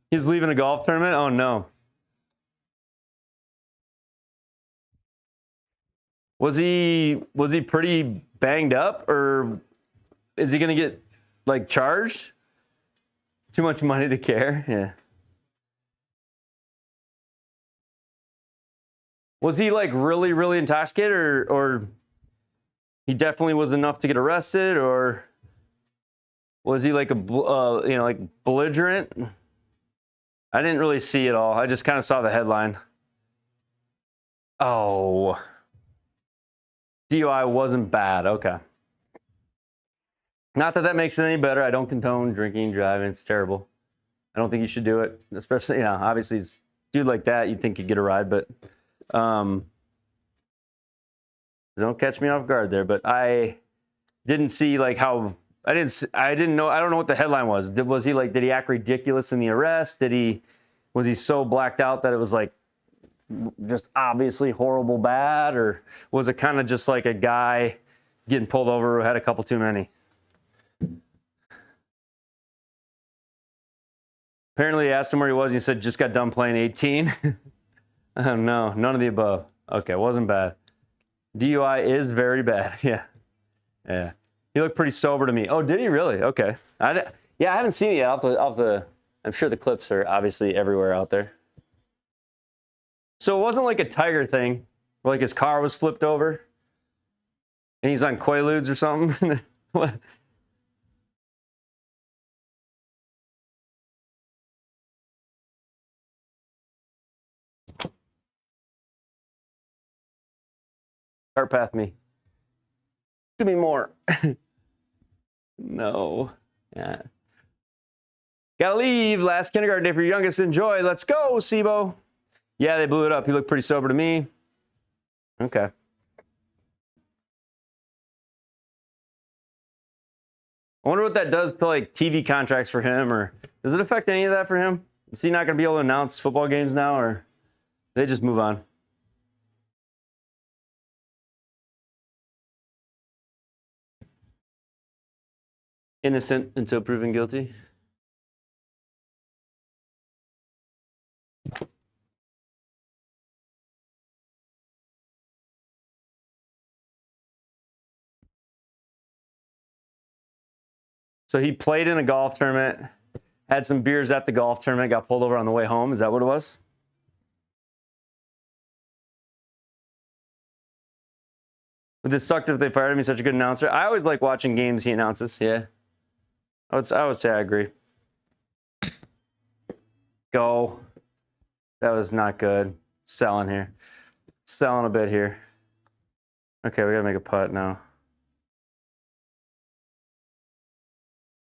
He's leaving a golf tournament? Oh, no. Was he pretty banged up, or is he going to get, like, charged? Too much money to care? Yeah. Was he, like, really, really intoxicated, or he definitely was enough to get arrested, or was he, like, like, belligerent? I didn't really see it all. I just kind of saw the headline. Oh. DUI wasn't bad. Okay. Not that makes it any better. I don't condone drinking, driving. It's terrible. I don't think you should do it. Especially, obviously, a dude like that, you'd think you'd get a ride, but don't catch me off guard there. But I didn't see like how I didn't know. I don't know what the headline was. Was he like? Did he act ridiculous in the arrest? Was he so blacked out that it was like just obviously horrible bad, or was it kind of just like a guy getting pulled over who had a couple too many? Apparently, he asked him where he was. And he said, just got done playing 18. Oh, no, none of the above. Okay, wasn't bad. DUI is very bad. Yeah. Yeah. He looked pretty sober to me. Oh, did he really? Okay. Yeah, I haven't seen it yet. I'm sure the clips are obviously everywhere out there. So it wasn't like a Tiger thing where like his car was flipped over and he's on Quaaludes or something. What? Cart path me. Give me more. No. Yeah. Gotta leave. Last kindergarten day for your youngest. Enjoy. Let's go, Sibo. Yeah, they blew it up. He looked pretty sober to me. Okay. I wonder what that does to like TV contracts for him, or does it affect any of that for him? Is he not going to be able to announce football games now, or they just move on? Innocent until proven guilty. So he played in a golf tournament, had some beers at the golf tournament, got pulled over on the way home. Is that what it was? Would this sucked if they fired him? He's such a good announcer. I always like watching games he announces. Yeah. I would say I agree. Go. That was not good. Selling here. Selling a bit here. Okay, we got to make a putt now.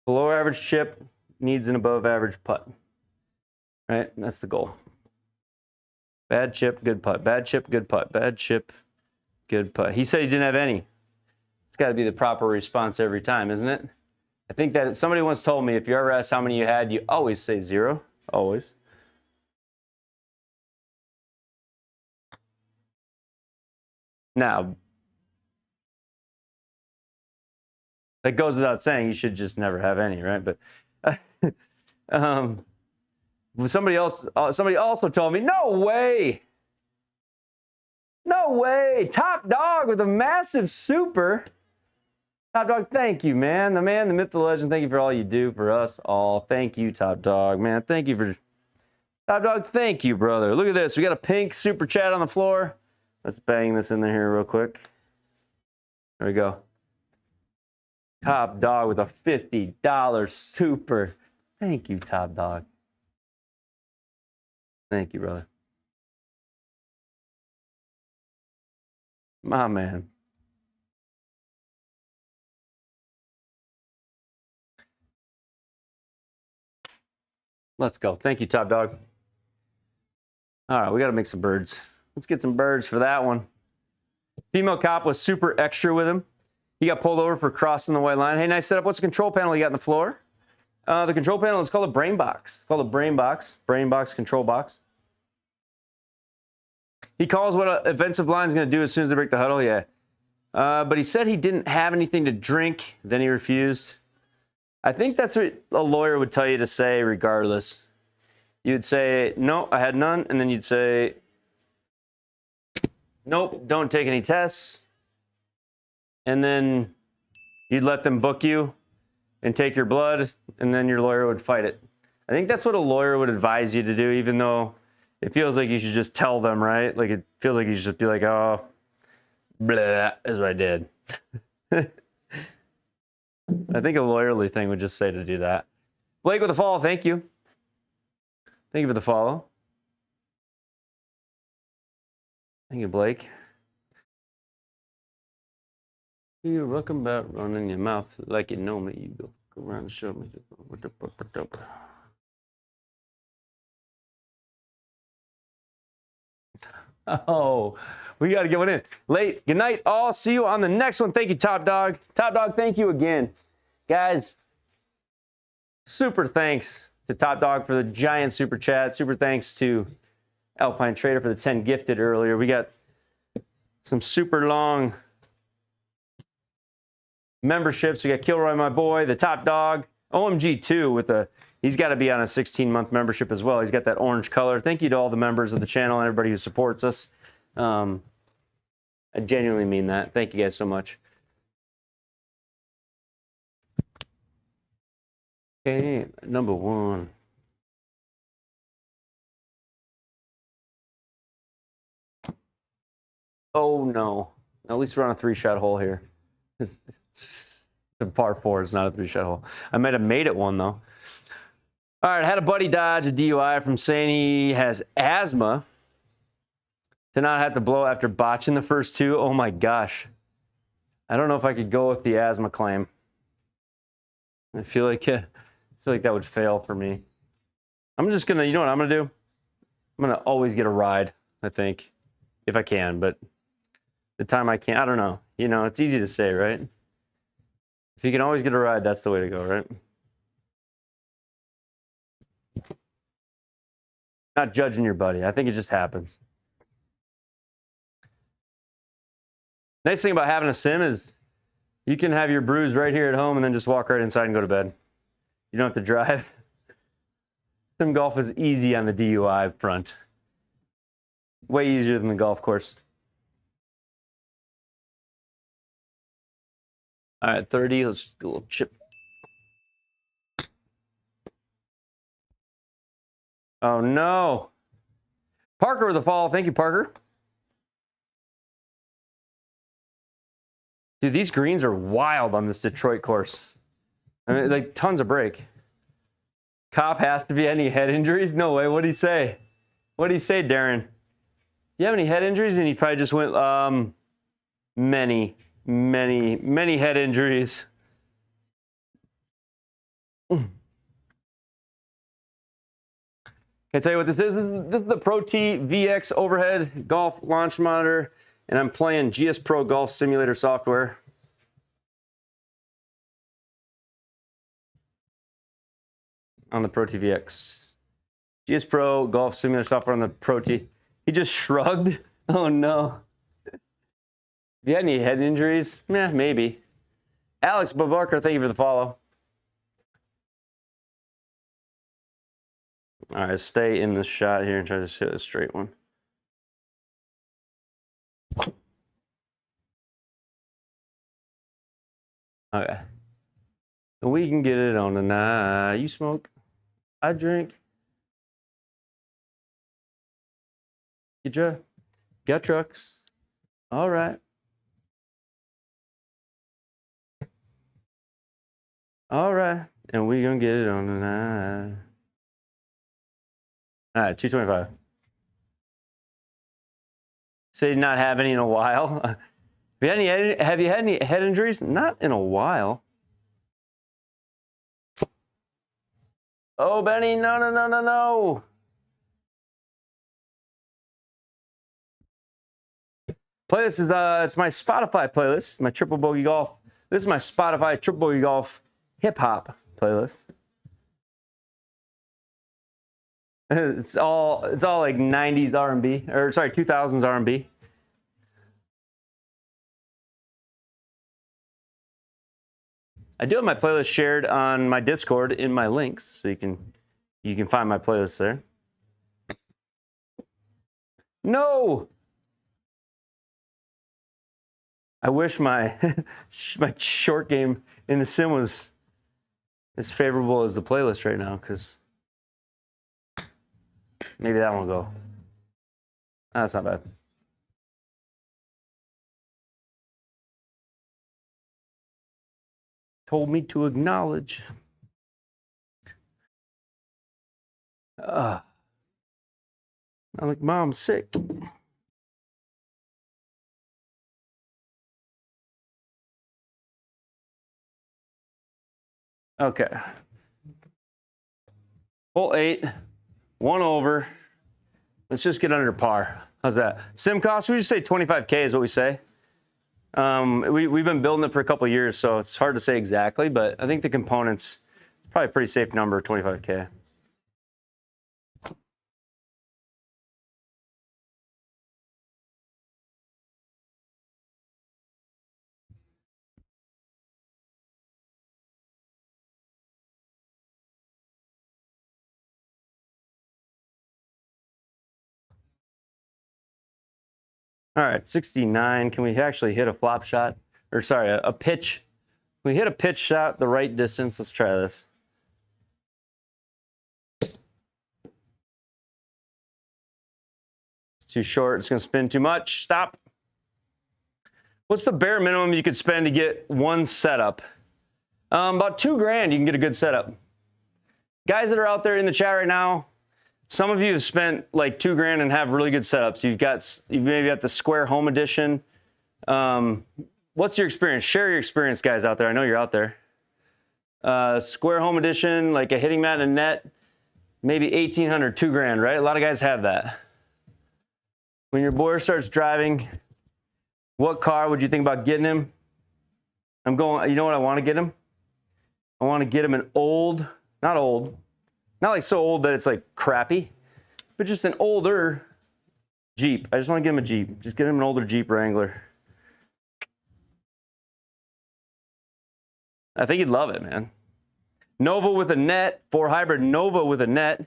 Below average chip needs an above average putt. Right? That's the goal. Bad chip, good putt. Bad chip, good putt. Bad chip, good putt. He said he didn't have any. It's got to be the proper response every time, isn't it? I think that somebody once told me if you ever ask how many you had, you always say 0. Always. Now, that goes without saying, you should just never have any, right? But somebody also told me, no way. No way. Top Dog with a massive super. Top Dog, thank you, man. The man, the myth, the legend, thank you for all you do for us all. Thank you, Top Dog, man. Thank you for... Top Dog, thank you, brother. Look at this. We got a pink super chat on the floor. Let's bang this in there here real quick. There we go. Top Dog with a $50 super. Thank you, Top Dog. Thank you, brother. My man. Let's go. Thank you, Top Dog. All right, we got to make some birds. Let's get some birds for that one. Female cop was super extra with him. He got pulled over for crossing the white line. Hey, nice setup. What's the control panel you got on the floor? The control panel is called a brain box. It's called a brain box. Brain box, control box. He calls what an offensive line is going to do as soon as they break the huddle. Yeah. But he said he didn't have anything to drink. Then he refused. I think that's what a lawyer would tell you to say regardless. You'd say, no, I had none. And then you'd say, nope, don't take any tests. And then you'd let them book you and take your blood, and then your lawyer would fight it. I think that's what a lawyer would advise you to do, even though it feels like you should just tell them, right? Like, it feels like you should just be like, oh, blah, is what I did. I think a lawyerly thing would just say to do that. Blake with a follow, thank you. Thank you for the follow. Thank you, Blake. You're welcome about running your mouth like you know me. You go around and show me. Oh, we got to get one in. Late. Good night, all. See you on the next one. Thank you, Top Dog. Top Dog, thank you again. Guys, super thanks to Top Dog for the giant super chat. Super thanks to Alpine Trader for the 10 gifted earlier. We got some super long memberships. We got Kilroy, my boy, the Top Dog, OMG2 with a, He's got to be on a 16-month membership as well. He's got that orange color. Thank you to all the members of the channel and everybody who supports us. I genuinely mean that. Thank you guys so much. Okay, number 1. Oh, no. At least we're on a 3-shot hole here. It's a par 4. It's not a 3-shot hole. I might have made it one, though. All right, I had a buddy dodge a DUI from saying he has asthma to not have to blow after botching the first 2. Oh, my gosh. I don't know if I could go with the asthma claim. I feel like that would fail for me. I'm just going to, you know what I'm going to do? I'm going to always get a ride, I think, if I can. But the time I can't, I don't know. You know, it's easy to say, right? If you can always get a ride, that's the way to go, right? Not judging your buddy. I think it just happens. Nice thing about having a sim is you can have your brews right here at home and then just walk right inside and go to bed. You don't have to drive. Sim golf is easy on the DUI front. Way easier than the golf course. All right, 30. Let's just do a little chip. Oh, no. Parker with the follow. Thank you, Parker. Dude, these greens are wild on this Detroit course. I mean, like, tons of break. Cop has to be any head injuries? No way. What'd he say? What'd he say, Darren? You have any head injuries? And he probably just went, many head injuries. Can I tell you what this is? This is the Pro T VX overhead golf launch monitor, and I'm playing GS Pro Golf Simulator software. On the Pro T VX. GS Pro Golf Simulator software on the Pro T. He just shrugged. Oh no. Have you had any head injuries? Yeah, maybe. Alex Babarker, thank you for the follow. All right, stay in this shot here and try to hit a straight one. Okay. We can get it on tonight. You smoke? I drink. You got trucks. All right. All right. And we gonna get it on tonight. All right, 225. Say not have any in a while. Have you had any head injuries? Not in a while. Oh, Benny, no. Playlist is it's my Spotify playlist, my Triple Bogey Golf. This is my Spotify Triple Bogey Golf hip hop playlist. It's all like 90s R&B, or sorry, 2000s R&B. I do have my playlist shared on my Discord in my links, so you can find my playlist there. No. I wish my my short game in the sim was as favorable as the playlist right now, because maybe that one will go. That's not bad. Told me to acknowledge. I'm like, Mom's sick. Okay. Hole 8, 1 over. Let's just get under par. How's that? Sim cost, we just say 25K is what we say. We've been building it for a couple of years, so it's hard to say exactly, but I think the components, probably a pretty safe number, 25K. All right, 69. Can we actually hit a flop shot? Or sorry, a pitch. Can we hit a pitch shot the right distance? Let's try this. It's too short. It's going to spin too much. Stop. What's the bare minimum you could spend to get one setup? About $2,000, you can get a good setup. Guys that are out there in the chat right now, some of you have spent like $2,000 and have really good setups. You've maybe got the Square Home Edition. What's your experience? Share your experience, guys out there. I know you're out there. Square Home Edition, like a hitting mat and a net, maybe $1,800, $2,000, right? A lot of guys have that. When your boy starts driving, what car would you think about getting him? I'm going, you know what I want to get him? I want to get him an old, not like so old that it's like crappy, but just an older Jeep. I just want to get him a Jeep. Just get him an older Jeep Wrangler. I think he'd love it, man. Nova with a net, 4 hybrid Nova with a net,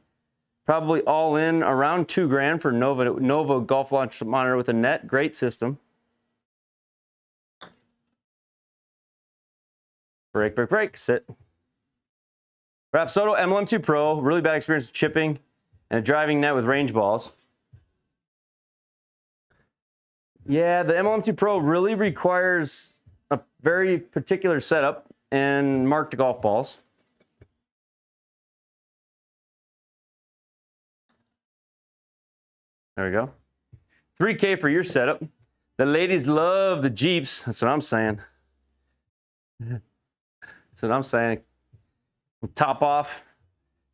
probably all in around $2,000 for Nova golf launch monitor with a net. Great system. Break, break, break, sit. Rapsodo MLM2 Pro, really bad experience with chipping and a driving net with range balls. Yeah, the MLM2 Pro really requires a very particular setup and marked golf balls. There we go. $3K for your setup. The ladies love the Jeeps. That's what I'm saying. That's what I'm saying. Top off.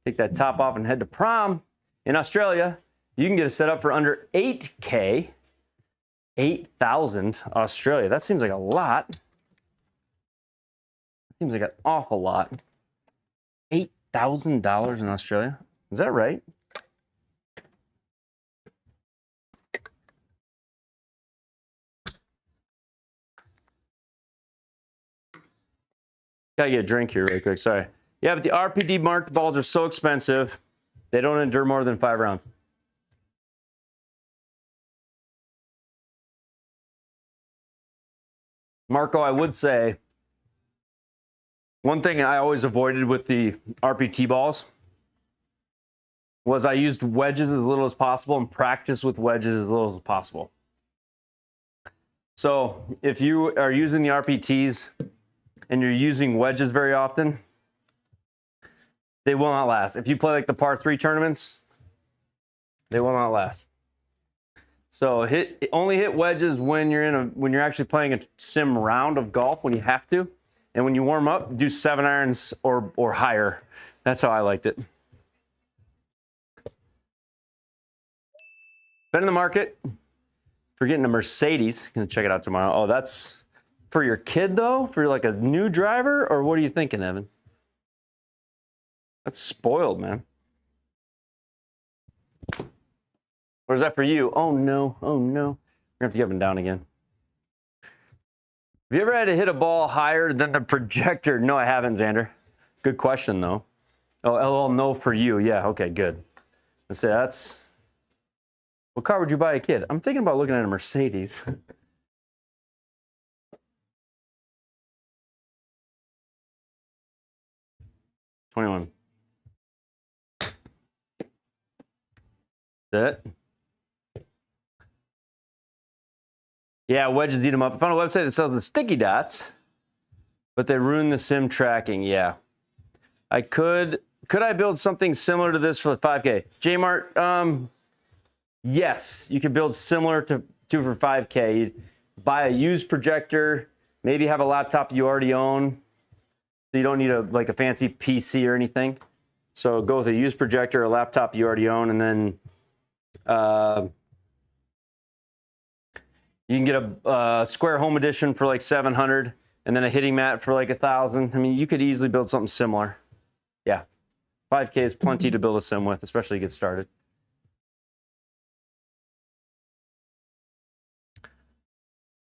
Take that top off and head to prom. In Australia, you can get a setup for under $8K. 8,000 Australia. That seems like a lot. Seems like an awful lot. $8,000 in Australia. Is that right? Gotta get a drink here really quick. Sorry. Yeah, but the RPD marked balls are so expensive. They don't endure more than 5 rounds. Marco, I would say one thing I always avoided with the RPT balls was I used wedges as little as possible and practiced with wedges as little as possible. So if you are using the RPTs and you're using wedges very often, they will not last. If you play like the par 3 tournaments, they will not last. So only hit wedges when you're actually playing a sim round of golf, when you have to. And when you warm up, do 7 irons or higher. That's how I liked it. Been in the market for getting a Mercedes. Gonna check it out tomorrow. Oh, that's for your kid though? For like a new driver? Or what are you thinking, Evan? That's spoiled, man. Or is that for you? Oh no, oh no. We're gonna have to get up and down again. Have you ever had to hit a ball higher than the projector? No, I haven't, Xander. Good question, though. Oh, LL, no for you. Yeah, okay, good. Let's say that's... What car would you buy a kid? I'm thinking about looking at a Mercedes. $21. That's it. Yeah, wedges eat them up. I found a website that sells the sticky dots, but they ruin the sim tracking. Yeah. Could I build something similar to this for the 5K? Jmart, yes, you could build similar to for 5K. You'd buy a used projector, maybe have a laptop you already own, so you don't need like a fancy PC or anything. So go with a used projector, a laptop you already own, and then you can get a Square Home Edition for like $700, and then a hitting mat for like $1,000. I mean, you could easily build something similar. Yeah, 5K is plenty to build a sim with, especially to get started.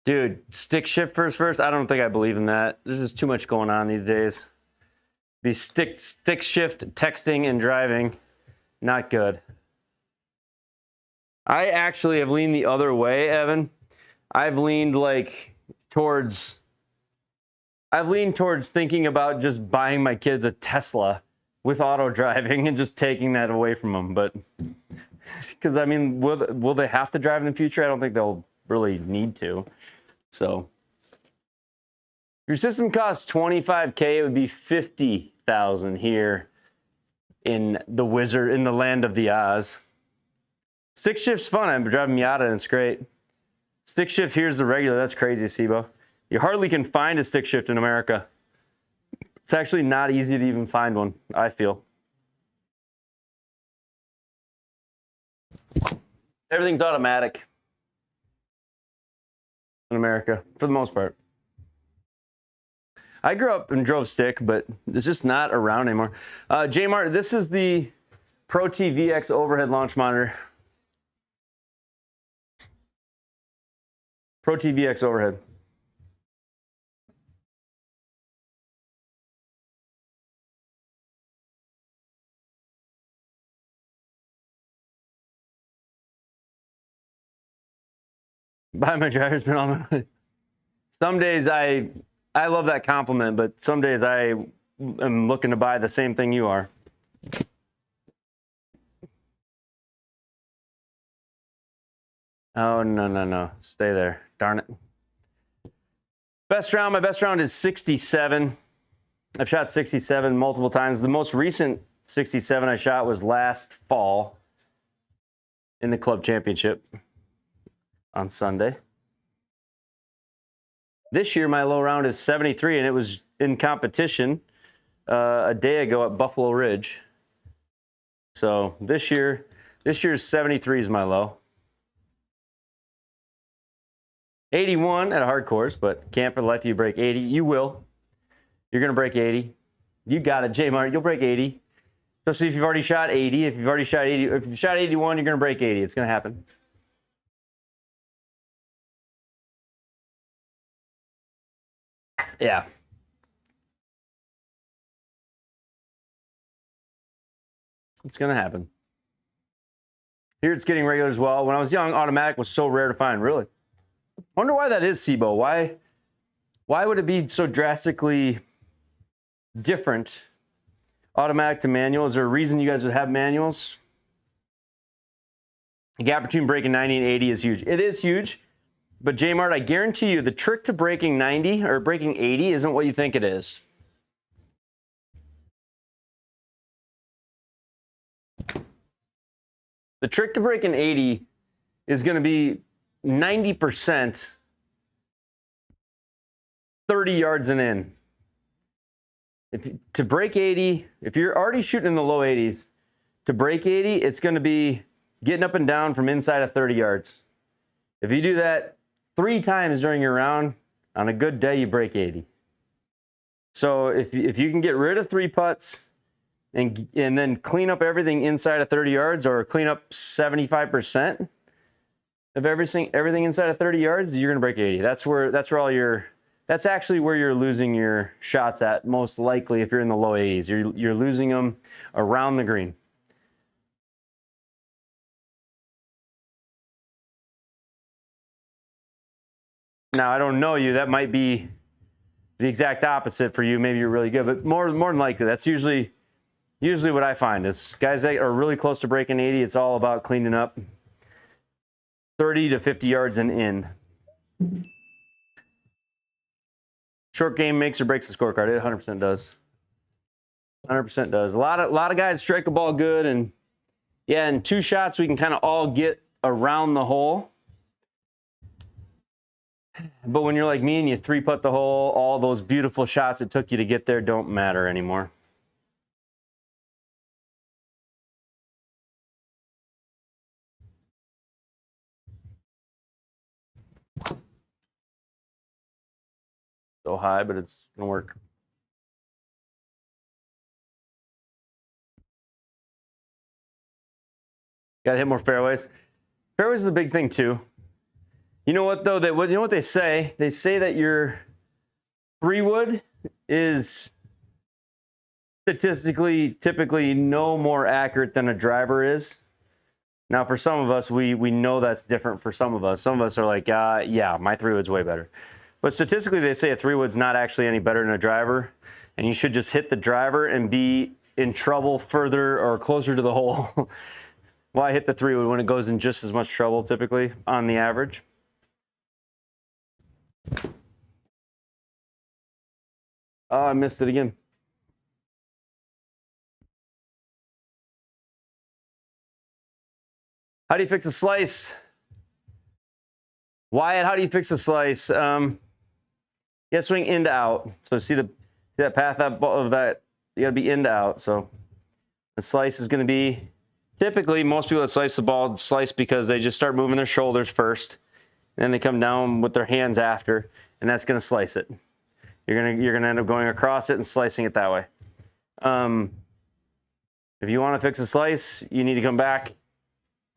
Dude, stick shift first. I don't think I believe in that. There's just too much going on these days. Be stick shift, texting and driving, not good. I actually have leaned the other way, Evan. I've leaned towards thinking about just buying my kids a Tesla with auto driving and just taking that away from them. But because I mean, will they have to drive in the future? I don't think they'll really need to. So if your system costs $25K, it would be $50,000 here in the land of the Oz. Stick shift's fun. I'm driving Miata and it's great. Stick shift here's the regular. That's crazy, Sibo. You hardly can find a stick shift in America. It's actually not easy to even find one, I feel. Everything's automatic in America, for the most part. I grew up and drove stick, but it's just not around anymore. J-Mart, this is the ProTVX overhead launch monitor. ProTVX overhead. Buy my driver's been on my... Some days I love that compliment, but some days I am looking to buy the same thing you are. Oh, no. Stay there. Darn it. My best round is 67. I've shot 67 multiple times. The most recent 67 I shot was last fall in the club championship on Sunday. This year, my low round is 73, and it was in competition a day ago at Buffalo Ridge. So this year's 73 is my low. 81 at a hard course, but can't for the life of you break 80. You will. You're going to break 80. You got it, J-Mart. You'll break 80. Especially if you've already shot 80. If you've shot 81, you're going to break 80. It's going to happen. Yeah. It's going to happen. Here it's getting regular as well. When I was young, automatic was so rare to find. Really? Wonder why that is, Sibo. Why would it be so drastically different, automatic to manual? Is there a reason you guys would have manuals? The gap between breaking 90 and 80 is huge. It is huge, but J-Mart, I guarantee you the trick to breaking 90 or breaking 80 isn't what you think it is. The trick to breaking 80 is going to be 90% 30 yards and in. To break 80, if you're already shooting in the low 80s, to break 80, it's going to be getting up and down from inside of 30 yards. If you do that 3 times during your round, on a good day, you break 80. So if you can get rid of 3 putts and then clean up everything inside of 30 yards, or clean up 75% of everything inside of 30 yards, you're going to break 80. That's actually where you're losing your shots at, most likely, if you're in the low 80s. You're losing them around the green. Now, I don't know you. That might be the exact opposite for you. Maybe you're really good, but more than likely, that's usually what I find is guys that are really close to breaking 80, it's all about cleaning up 30 to 50 yards and in. Short game makes or breaks the scorecard. It 100% does. 100% does. A lot of guys strike a ball good, and yeah, in 2 shots we can kind of all get around the hole. But when you're like me and you 3-putt the hole, all those beautiful shots it took you to get there don't matter anymore. So high, but it's gonna work. Gotta hit more fairways. Fairways is a big thing too. You know what though? You know what they say? They say that your 3-wood is statistically typically no more accurate than a driver is. Now, for some of us, we know that's different for some of us. Some of us are like, yeah, my 3-wood's way better. But statistically, they say a 3-wood's not actually any better than a driver, and you should just hit the driver and be in trouble further or closer to the hole. Why hit the 3-wood when it goes in just as much trouble, typically, on the average? Oh, I missed it again. How do you fix a slice? Wyatt, how do you fix a slice? You gotta swing in to out. So see that path of that, you gotta be in to out. So the slice is gonna be, typically most people that slice the ball slice because they just start moving their shoulders first, and then they come down with their hands after, and that's gonna slice it. You're gonna end up going across it and slicing it that way. If you want to fix a slice, you need to come back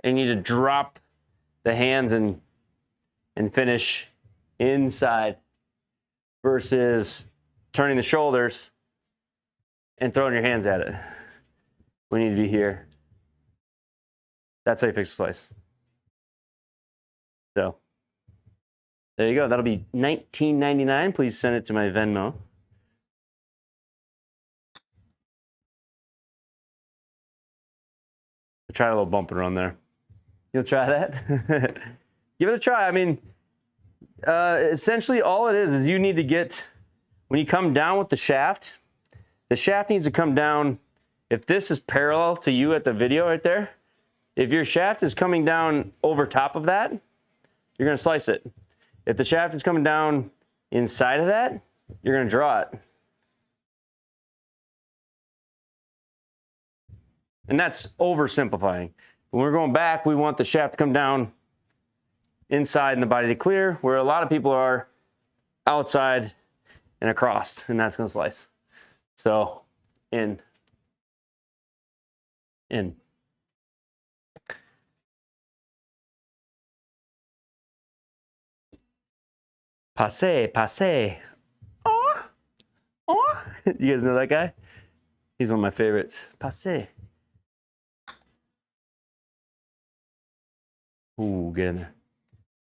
and you need to drop the hands and finish inside versus turning the shoulders and throwing your hands at it. We need to be here. That's how you fix a slice. So there you go. That'll be $19.99. Please send it to my Venmo. I'll try a little bumping around there. You'll try that? Give it a try. I mean, essentially all it is you need to get, when you come down with the shaft needs to come down. If this is parallel to you at the video right there, if your shaft is coming down over top of that, you're going to slice it. If the shaft is coming down inside of that, you're going to draw it. And that's oversimplifying. When we're going back, we want the shaft to come down inside and the body to clear, where a lot of people are outside and across, and that's going to slice. So, in. Passe. Oh. You guys know that guy? He's one of my favorites. Passe. Ooh, get in there.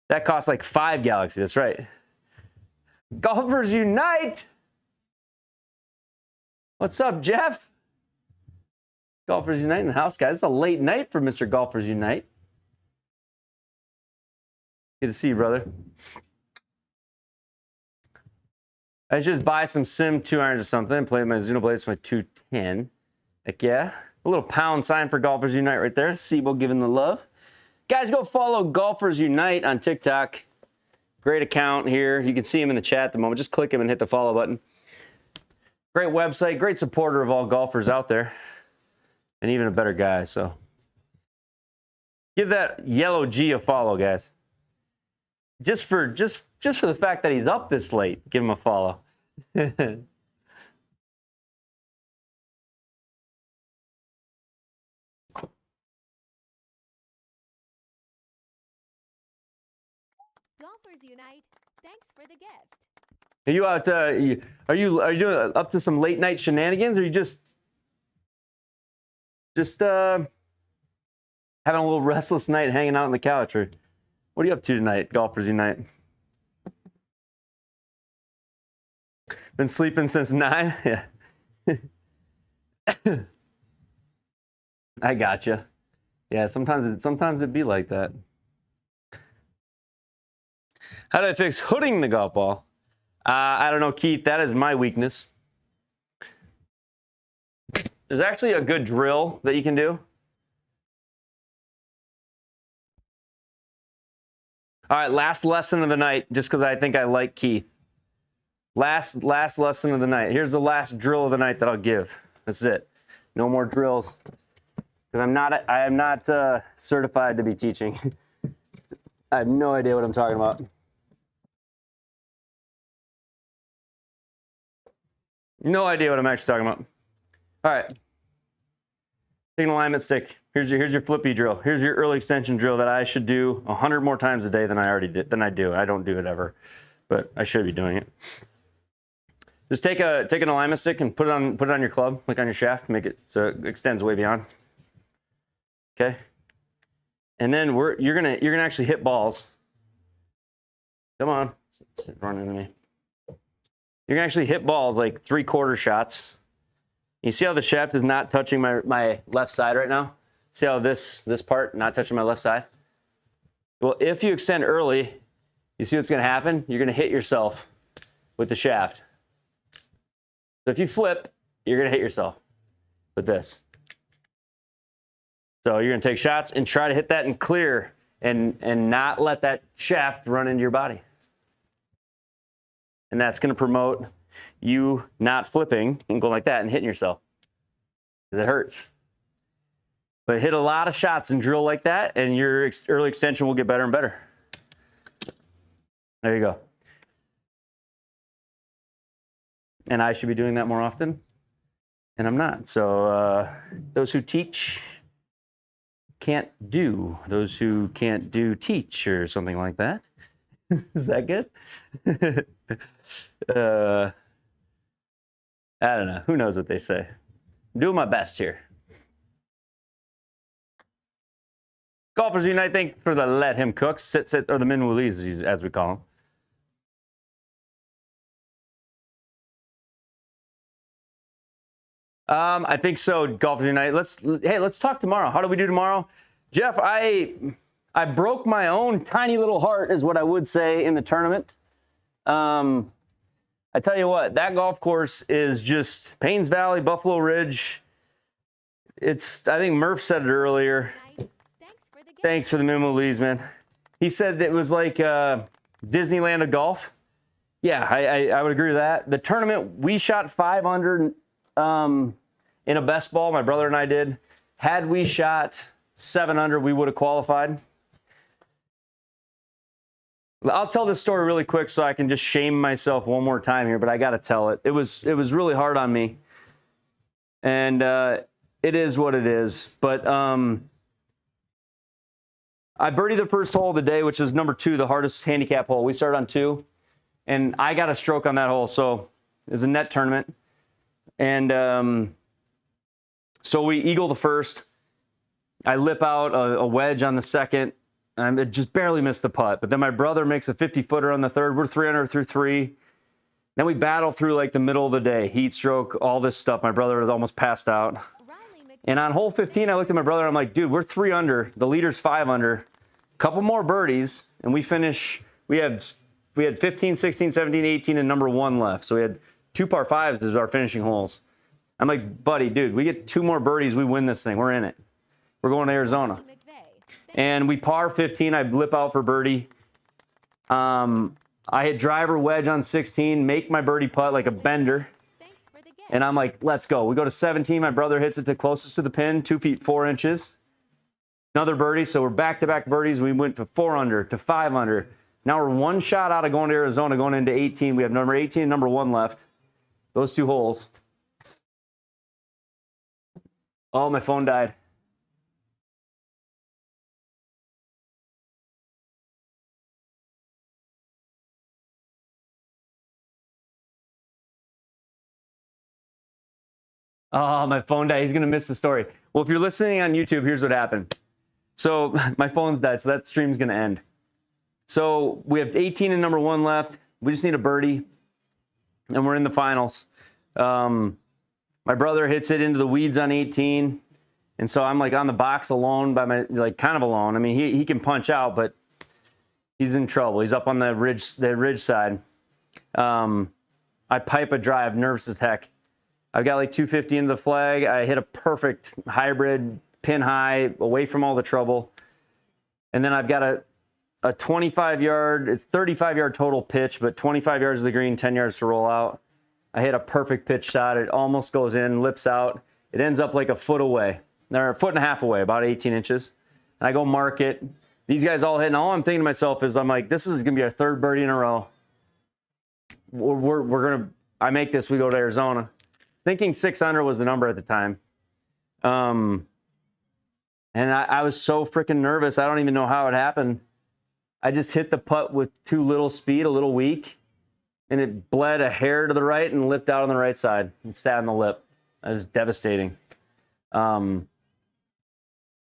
That costs like 5 Galaxy. That's right. Golfers Unite! What's up, Jeff? Golfers Unite in the house, guys. It's a late night for Mr. Golfers Unite. Good to see you, brother. I should just buy some Sim 2 irons or something and play with my Xenoblades for my 210. Heck yeah. A little pound sign for Golfers Unite right there. Sibo giving the love. Guys, go follow Golfers Unite on TikTok. Great account here. You can see him in the chat at the moment. Just click him and hit the follow button. Great website. Great supporter of all golfers out there. And even a better guy, so. Give that yellow G a follow, guys. Just for the fact that he's up this late, give him a follow. Golfers Unite, thanks for the gift. Are you out? Are you doing up to some late night shenanigans, or are you just having a little restless night, hanging out on the couch, or what are you up to tonight, Golfers Unite? Been sleeping since 9? Yeah. I gotcha. Yeah, sometimes it'd be like that. How do I fix hooding the golf ball? I don't know, Keith. That is my weakness. There's actually a good drill that you can do. All right, last lesson of the night, just because I think I like Keith. Last lesson of the night. Here's the last drill of the night that I'll give. That's it. No more drills, because I am not certified to be teaching. I have no idea what I'm talking about. No idea what I'm actually talking about. All right. Take an alignment stick. Here's your flippy drill. Here's your early extension drill that I should do 100 more times a day than I do. I don't do it ever, but I should be doing it. Just take an alignment stick and put it on your club, like on your shaft, make it so it extends way beyond. Okay. And then you're gonna actually hit balls. Come on, run into me. You're gonna actually hit balls like 3/4 shots. You see how the shaft is not touching my left side right now? See how this part not touching my left side? Well, if you extend early, you see what's gonna happen? You're gonna hit yourself with the shaft. So if you flip, you're gonna hit yourself with this. So you're gonna take shots and try to hit that and clear and not let that shaft run into your body. And that's gonna promote you not flipping and going like that and hitting yourself. Because it hurts. But hit a lot of shots and drill like that, and your early extension will get better and better. There you go. And I should be doing that more often, and I'm not. So those who teach can't do. Those who can't do teach, or something like that. Is that good? I don't know. Who knows what they say? I'm doing my best here. Golfers Unite, thank you for the let him cook. Sit, or the min woolies, as we call them. I think so, Golfers Unite. Let's talk tomorrow. How do we do tomorrow? Jeff, I broke my own tiny little heart, is what I would say, in the tournament. I tell you what, that golf course is just Paynes Valley, Buffalo Ridge. I think Murph said it earlier. Thanks for the memo, Lees, man. He said it was like Disneyland of golf. Yeah, I would agree with that. The tournament, we shot 5 under in a best ball. My brother and I did. Had we shot 7 under, we would have qualified. I'll tell this story really quick so I can just shame myself one more time here, but I got to tell it. It was really hard on me. And it is what it is. But I birdied the first hole of the day, which is number 2, the hardest handicap hole. We started on 2, and I got a stroke on that hole. So it was a net tournament. And so we eagle the first. I lip out a wedge on the second. It just barely missed the putt. But then my brother makes a 50-footer on the third. We're 300 through 3. Then we battle through like the middle of the day. Heat stroke, all this stuff. My brother was almost passed out. And on hole 15, I looked at my brother. And I'm like, dude, we're 3 under. The leader's 5 under. Couple more birdies, and we finish. We had 15, 16, 17, 18, and number 1 left. So we had 2 par 5s as our finishing holes. I'm like, buddy, dude, we get 2 more birdies, we win this thing. We're in it. We're going to Arizona. And we par 15. I blip out for birdie. I hit driver wedge on 16, make my birdie putt like a bender. And I'm like, let's go. We go to 17. My brother hits it to closest to the pin, 2 feet 4 inches. Another birdie. So we're back-to-back birdies. We went to 4 under, to 5 under. Now we're 1 shot out of going to Arizona, going into 18. We have number 18 and number 1 left. Those 2 holes. Oh, my phone died. Oh, my phone died. He's going to miss the story. Well, if you're listening on YouTube, here's what happened. So my phone's died, so that stream's going to end. So we have 18 and number 1 left. We just need a birdie, and we're in the finals. My brother hits it into the weeds on 18, and so I'm like on the box alone by kind of alone. I mean, he can punch out, but he's in trouble. He's up on the ridge side. I pipe a drive, nervous as heck. I've got like 250 into the flag. I hit a perfect hybrid pin high away from all the trouble. And then I've got a 25-yard, it's 35-yard total pitch, but 25 yards of the green, 10 yards to roll out. I hit a perfect pitch shot. It almost goes in, lips out. It ends up like a foot away, or a foot and a half away, about 18 inches. And I go mark it. These guys all hit, and all I'm thinking to myself is, I'm like, this is going to be our 3rd birdie in a row. We're going to, I make this, we go to Arizona. Thinking 6 under was the number at the time. And I was so freaking nervous. I don't even know how it happened. I just hit the putt with too little speed, a little weak, and it bled a hair to the right and lipped out on the right side and sat on the lip. It was devastating.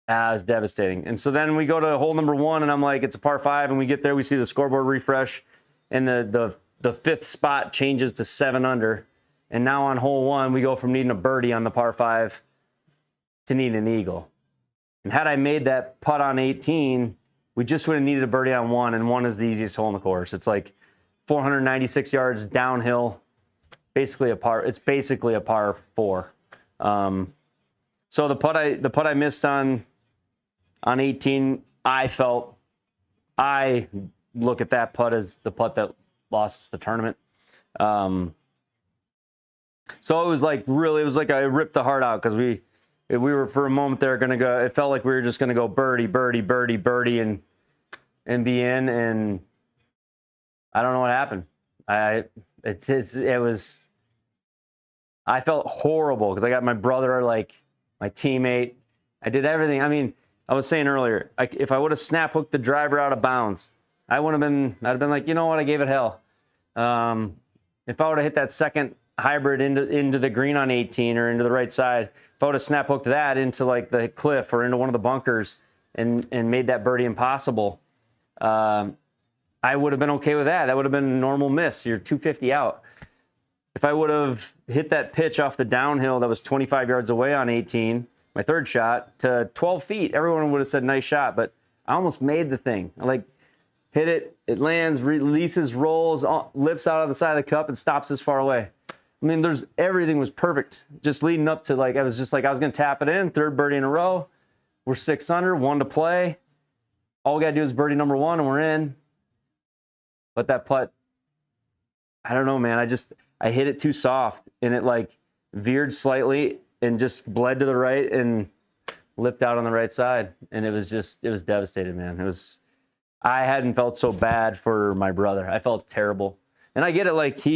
It's devastating. And so then we go to hole number 1, and I'm like, it's a par 5, and we get there, we see the scoreboard refresh, and the 5th spot changes to 7 under. And now on hole 1, we go from needing a birdie on the par 5 to needing an eagle. And had I made that putt on 18, we just would have needed a birdie on 1, and 1 is the easiest hole in the course. It's like 496 yards downhill, basically a par. It's basically a par 4. So the putt I missed on 18, I look at that putt as the putt that lost the tournament. So it was like I ripped the heart out, because we were for a moment there gonna go. It felt like we were just gonna go birdie, birdie, birdie, birdie, and be in. And I don't know what happened. I felt horrible, because I got my brother, like my teammate. I did everything. I mean, I was saying earlier, if I would have snap hooked the driver out of bounds, I'd have been like, you know what, I gave it hell. If I would have hit that second hybrid into the green on 18 or into the right side, if I would have snap hooked that into like the cliff or into one of the bunkers and made that birdie impossible, I would have been okay with that. That would have been a normal miss. You're 250 out. If I would have hit that pitch off the downhill that was 25 yards away on 18, my 3rd shot, to 12 feet, everyone would have said nice shot, but I almost made the thing. I like hit it, it lands, releases, rolls, lifts out of the side of the cup, and stops this far away. I mean, everything was perfect. Just leading up to, like, I was going to tap it in, 3rd birdie in a row. We're 6 under, 1 to play. All we got to do is birdie number 1, and we're in. But that putt, I don't know, man. I hit it too soft, and it like veered slightly and just bled to the right and lipped out on the right side. And it was devastating, man. I hadn't felt so bad for my brother. I felt terrible. And I get it, like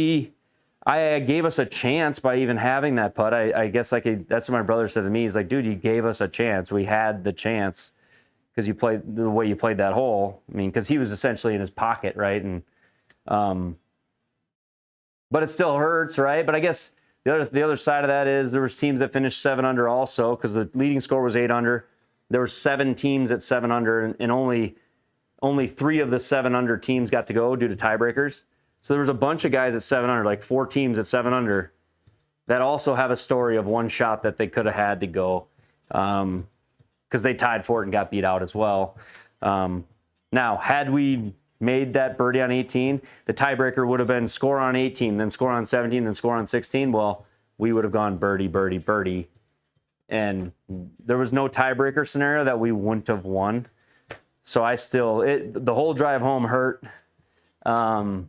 I gave us a chance by even having that putt. I guess that's what my brother said to me. He's like, dude, you gave us a chance. We had the chance because you played the way you played that hole. I mean, because he was essentially in his pocket, right? And but it still hurts, right? But I guess the other side of that is there was teams that finished 7 under also, because the leading score was 8 under. There were 7 teams at 7 under, and only 3 of the 7 under teams got to go due to tiebreakers. So there was a bunch of guys at 7 under, like 4 teams at 7 under, that also have a story of one shot that they could have had to go, because they tied for it and got beat out as well. Now, had we made that birdie on 18, the tiebreaker would have been score on 18, then score on 17, then score on 16. Well, we would have gone birdie, birdie, birdie. And there was no tiebreaker scenario that we wouldn't have won. So the whole drive home hurt. I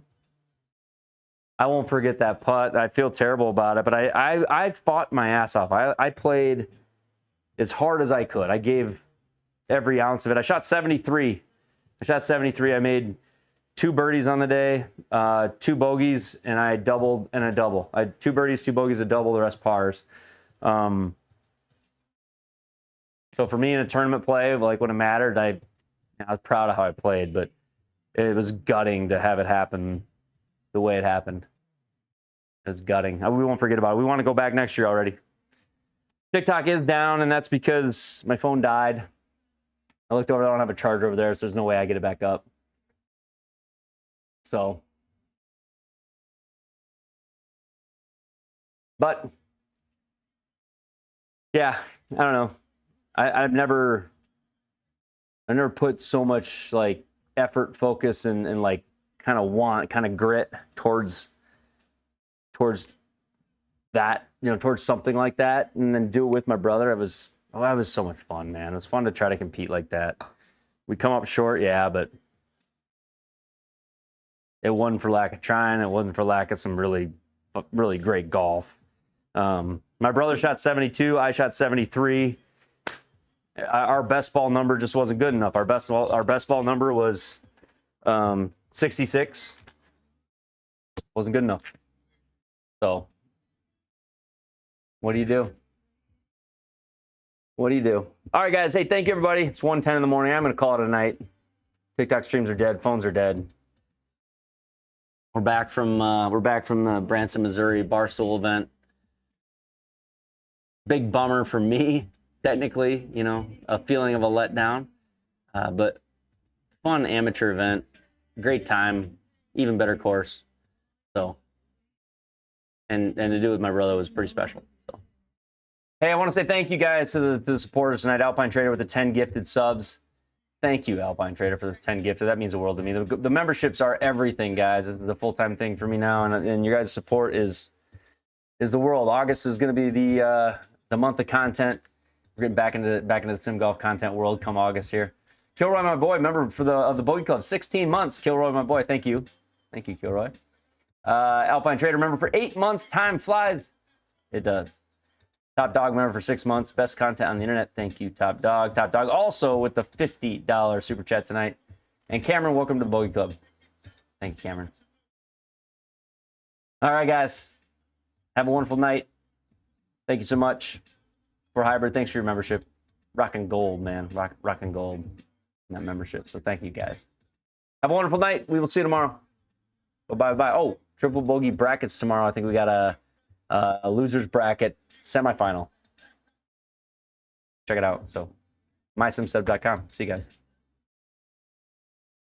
won't forget that putt. I feel terrible about it, but I fought my ass off. I played as hard as I could. I gave every ounce of it. I shot 73. I made 2 birdies on the day, 2 bogeys, and I doubled and a double. I had 2 birdies, 2 bogeys, a double, the rest pars. So for me in a tournament play, like when it mattered, I was proud of how I played, but it was gutting to have it happen the way it happened. It was gutting. We won't forget about it. We want to go back next year already. TikTok is down, and that's because my phone died. I looked over, I don't have a charger over there, so there's no way I get it back up. So, but yeah, I don't know. I've never put so much like effort, focus, and like kind of grit towards that, towards something like that, and then do it with my brother. That was so much fun, man. It was fun to try to compete like that. We come up short, yeah, but it wasn't for lack of trying. It wasn't for lack of some really, really great golf. My brother shot 72. I shot 73. Our best ball number just wasn't good enough. Our best ball number was 66. Wasn't good enough. So, what do you do? What do you do? All right, guys. Hey, thank you, everybody. It's 1:10 in the morning. I'm going to call it a night. TikTok streams are dead. Phones are dead. We're back from the Branson, Missouri Barstool event. Big bummer for me. technically, you know, a feeling of a letdown, but fun amateur event, great time, even better course. So, and to do it with my brother was pretty special. So, hey, I want to say thank you guys to the supporters tonight. Alpine Trader with the 10 gifted subs. Thank you, Alpine Trader, for those 10 gifted. That means the world to me. The memberships are everything, guys. It's a full-time thing for me now, and your guys' support is the world. August is going to be the month of content. We're getting back into the sim golf content world come August here. Kilroy, my boy, member of the Bogey Club, 16 months. Kilroy, my boy, thank you, Kilroy. Alpine Trader member for 8 months. Time flies. It does. Top Dog member for 6 months. Best content on the internet. Thank you, Top Dog. Top Dog also with the $50 super chat tonight. And Cameron, welcome to the Bogey Club. Thank you, Cameron. All right, guys. Have a wonderful night. Thank you so much for Hybrid. Thanks for your membership. Rockin' gold, man. Rockin' gold in that membership. So thank you, guys. Have a wonderful night. We will see you tomorrow. Bye-bye. Oh, triple bogey brackets tomorrow. I think we got a loser's bracket semifinal. Check it out. So, mysimsub.com. See you guys.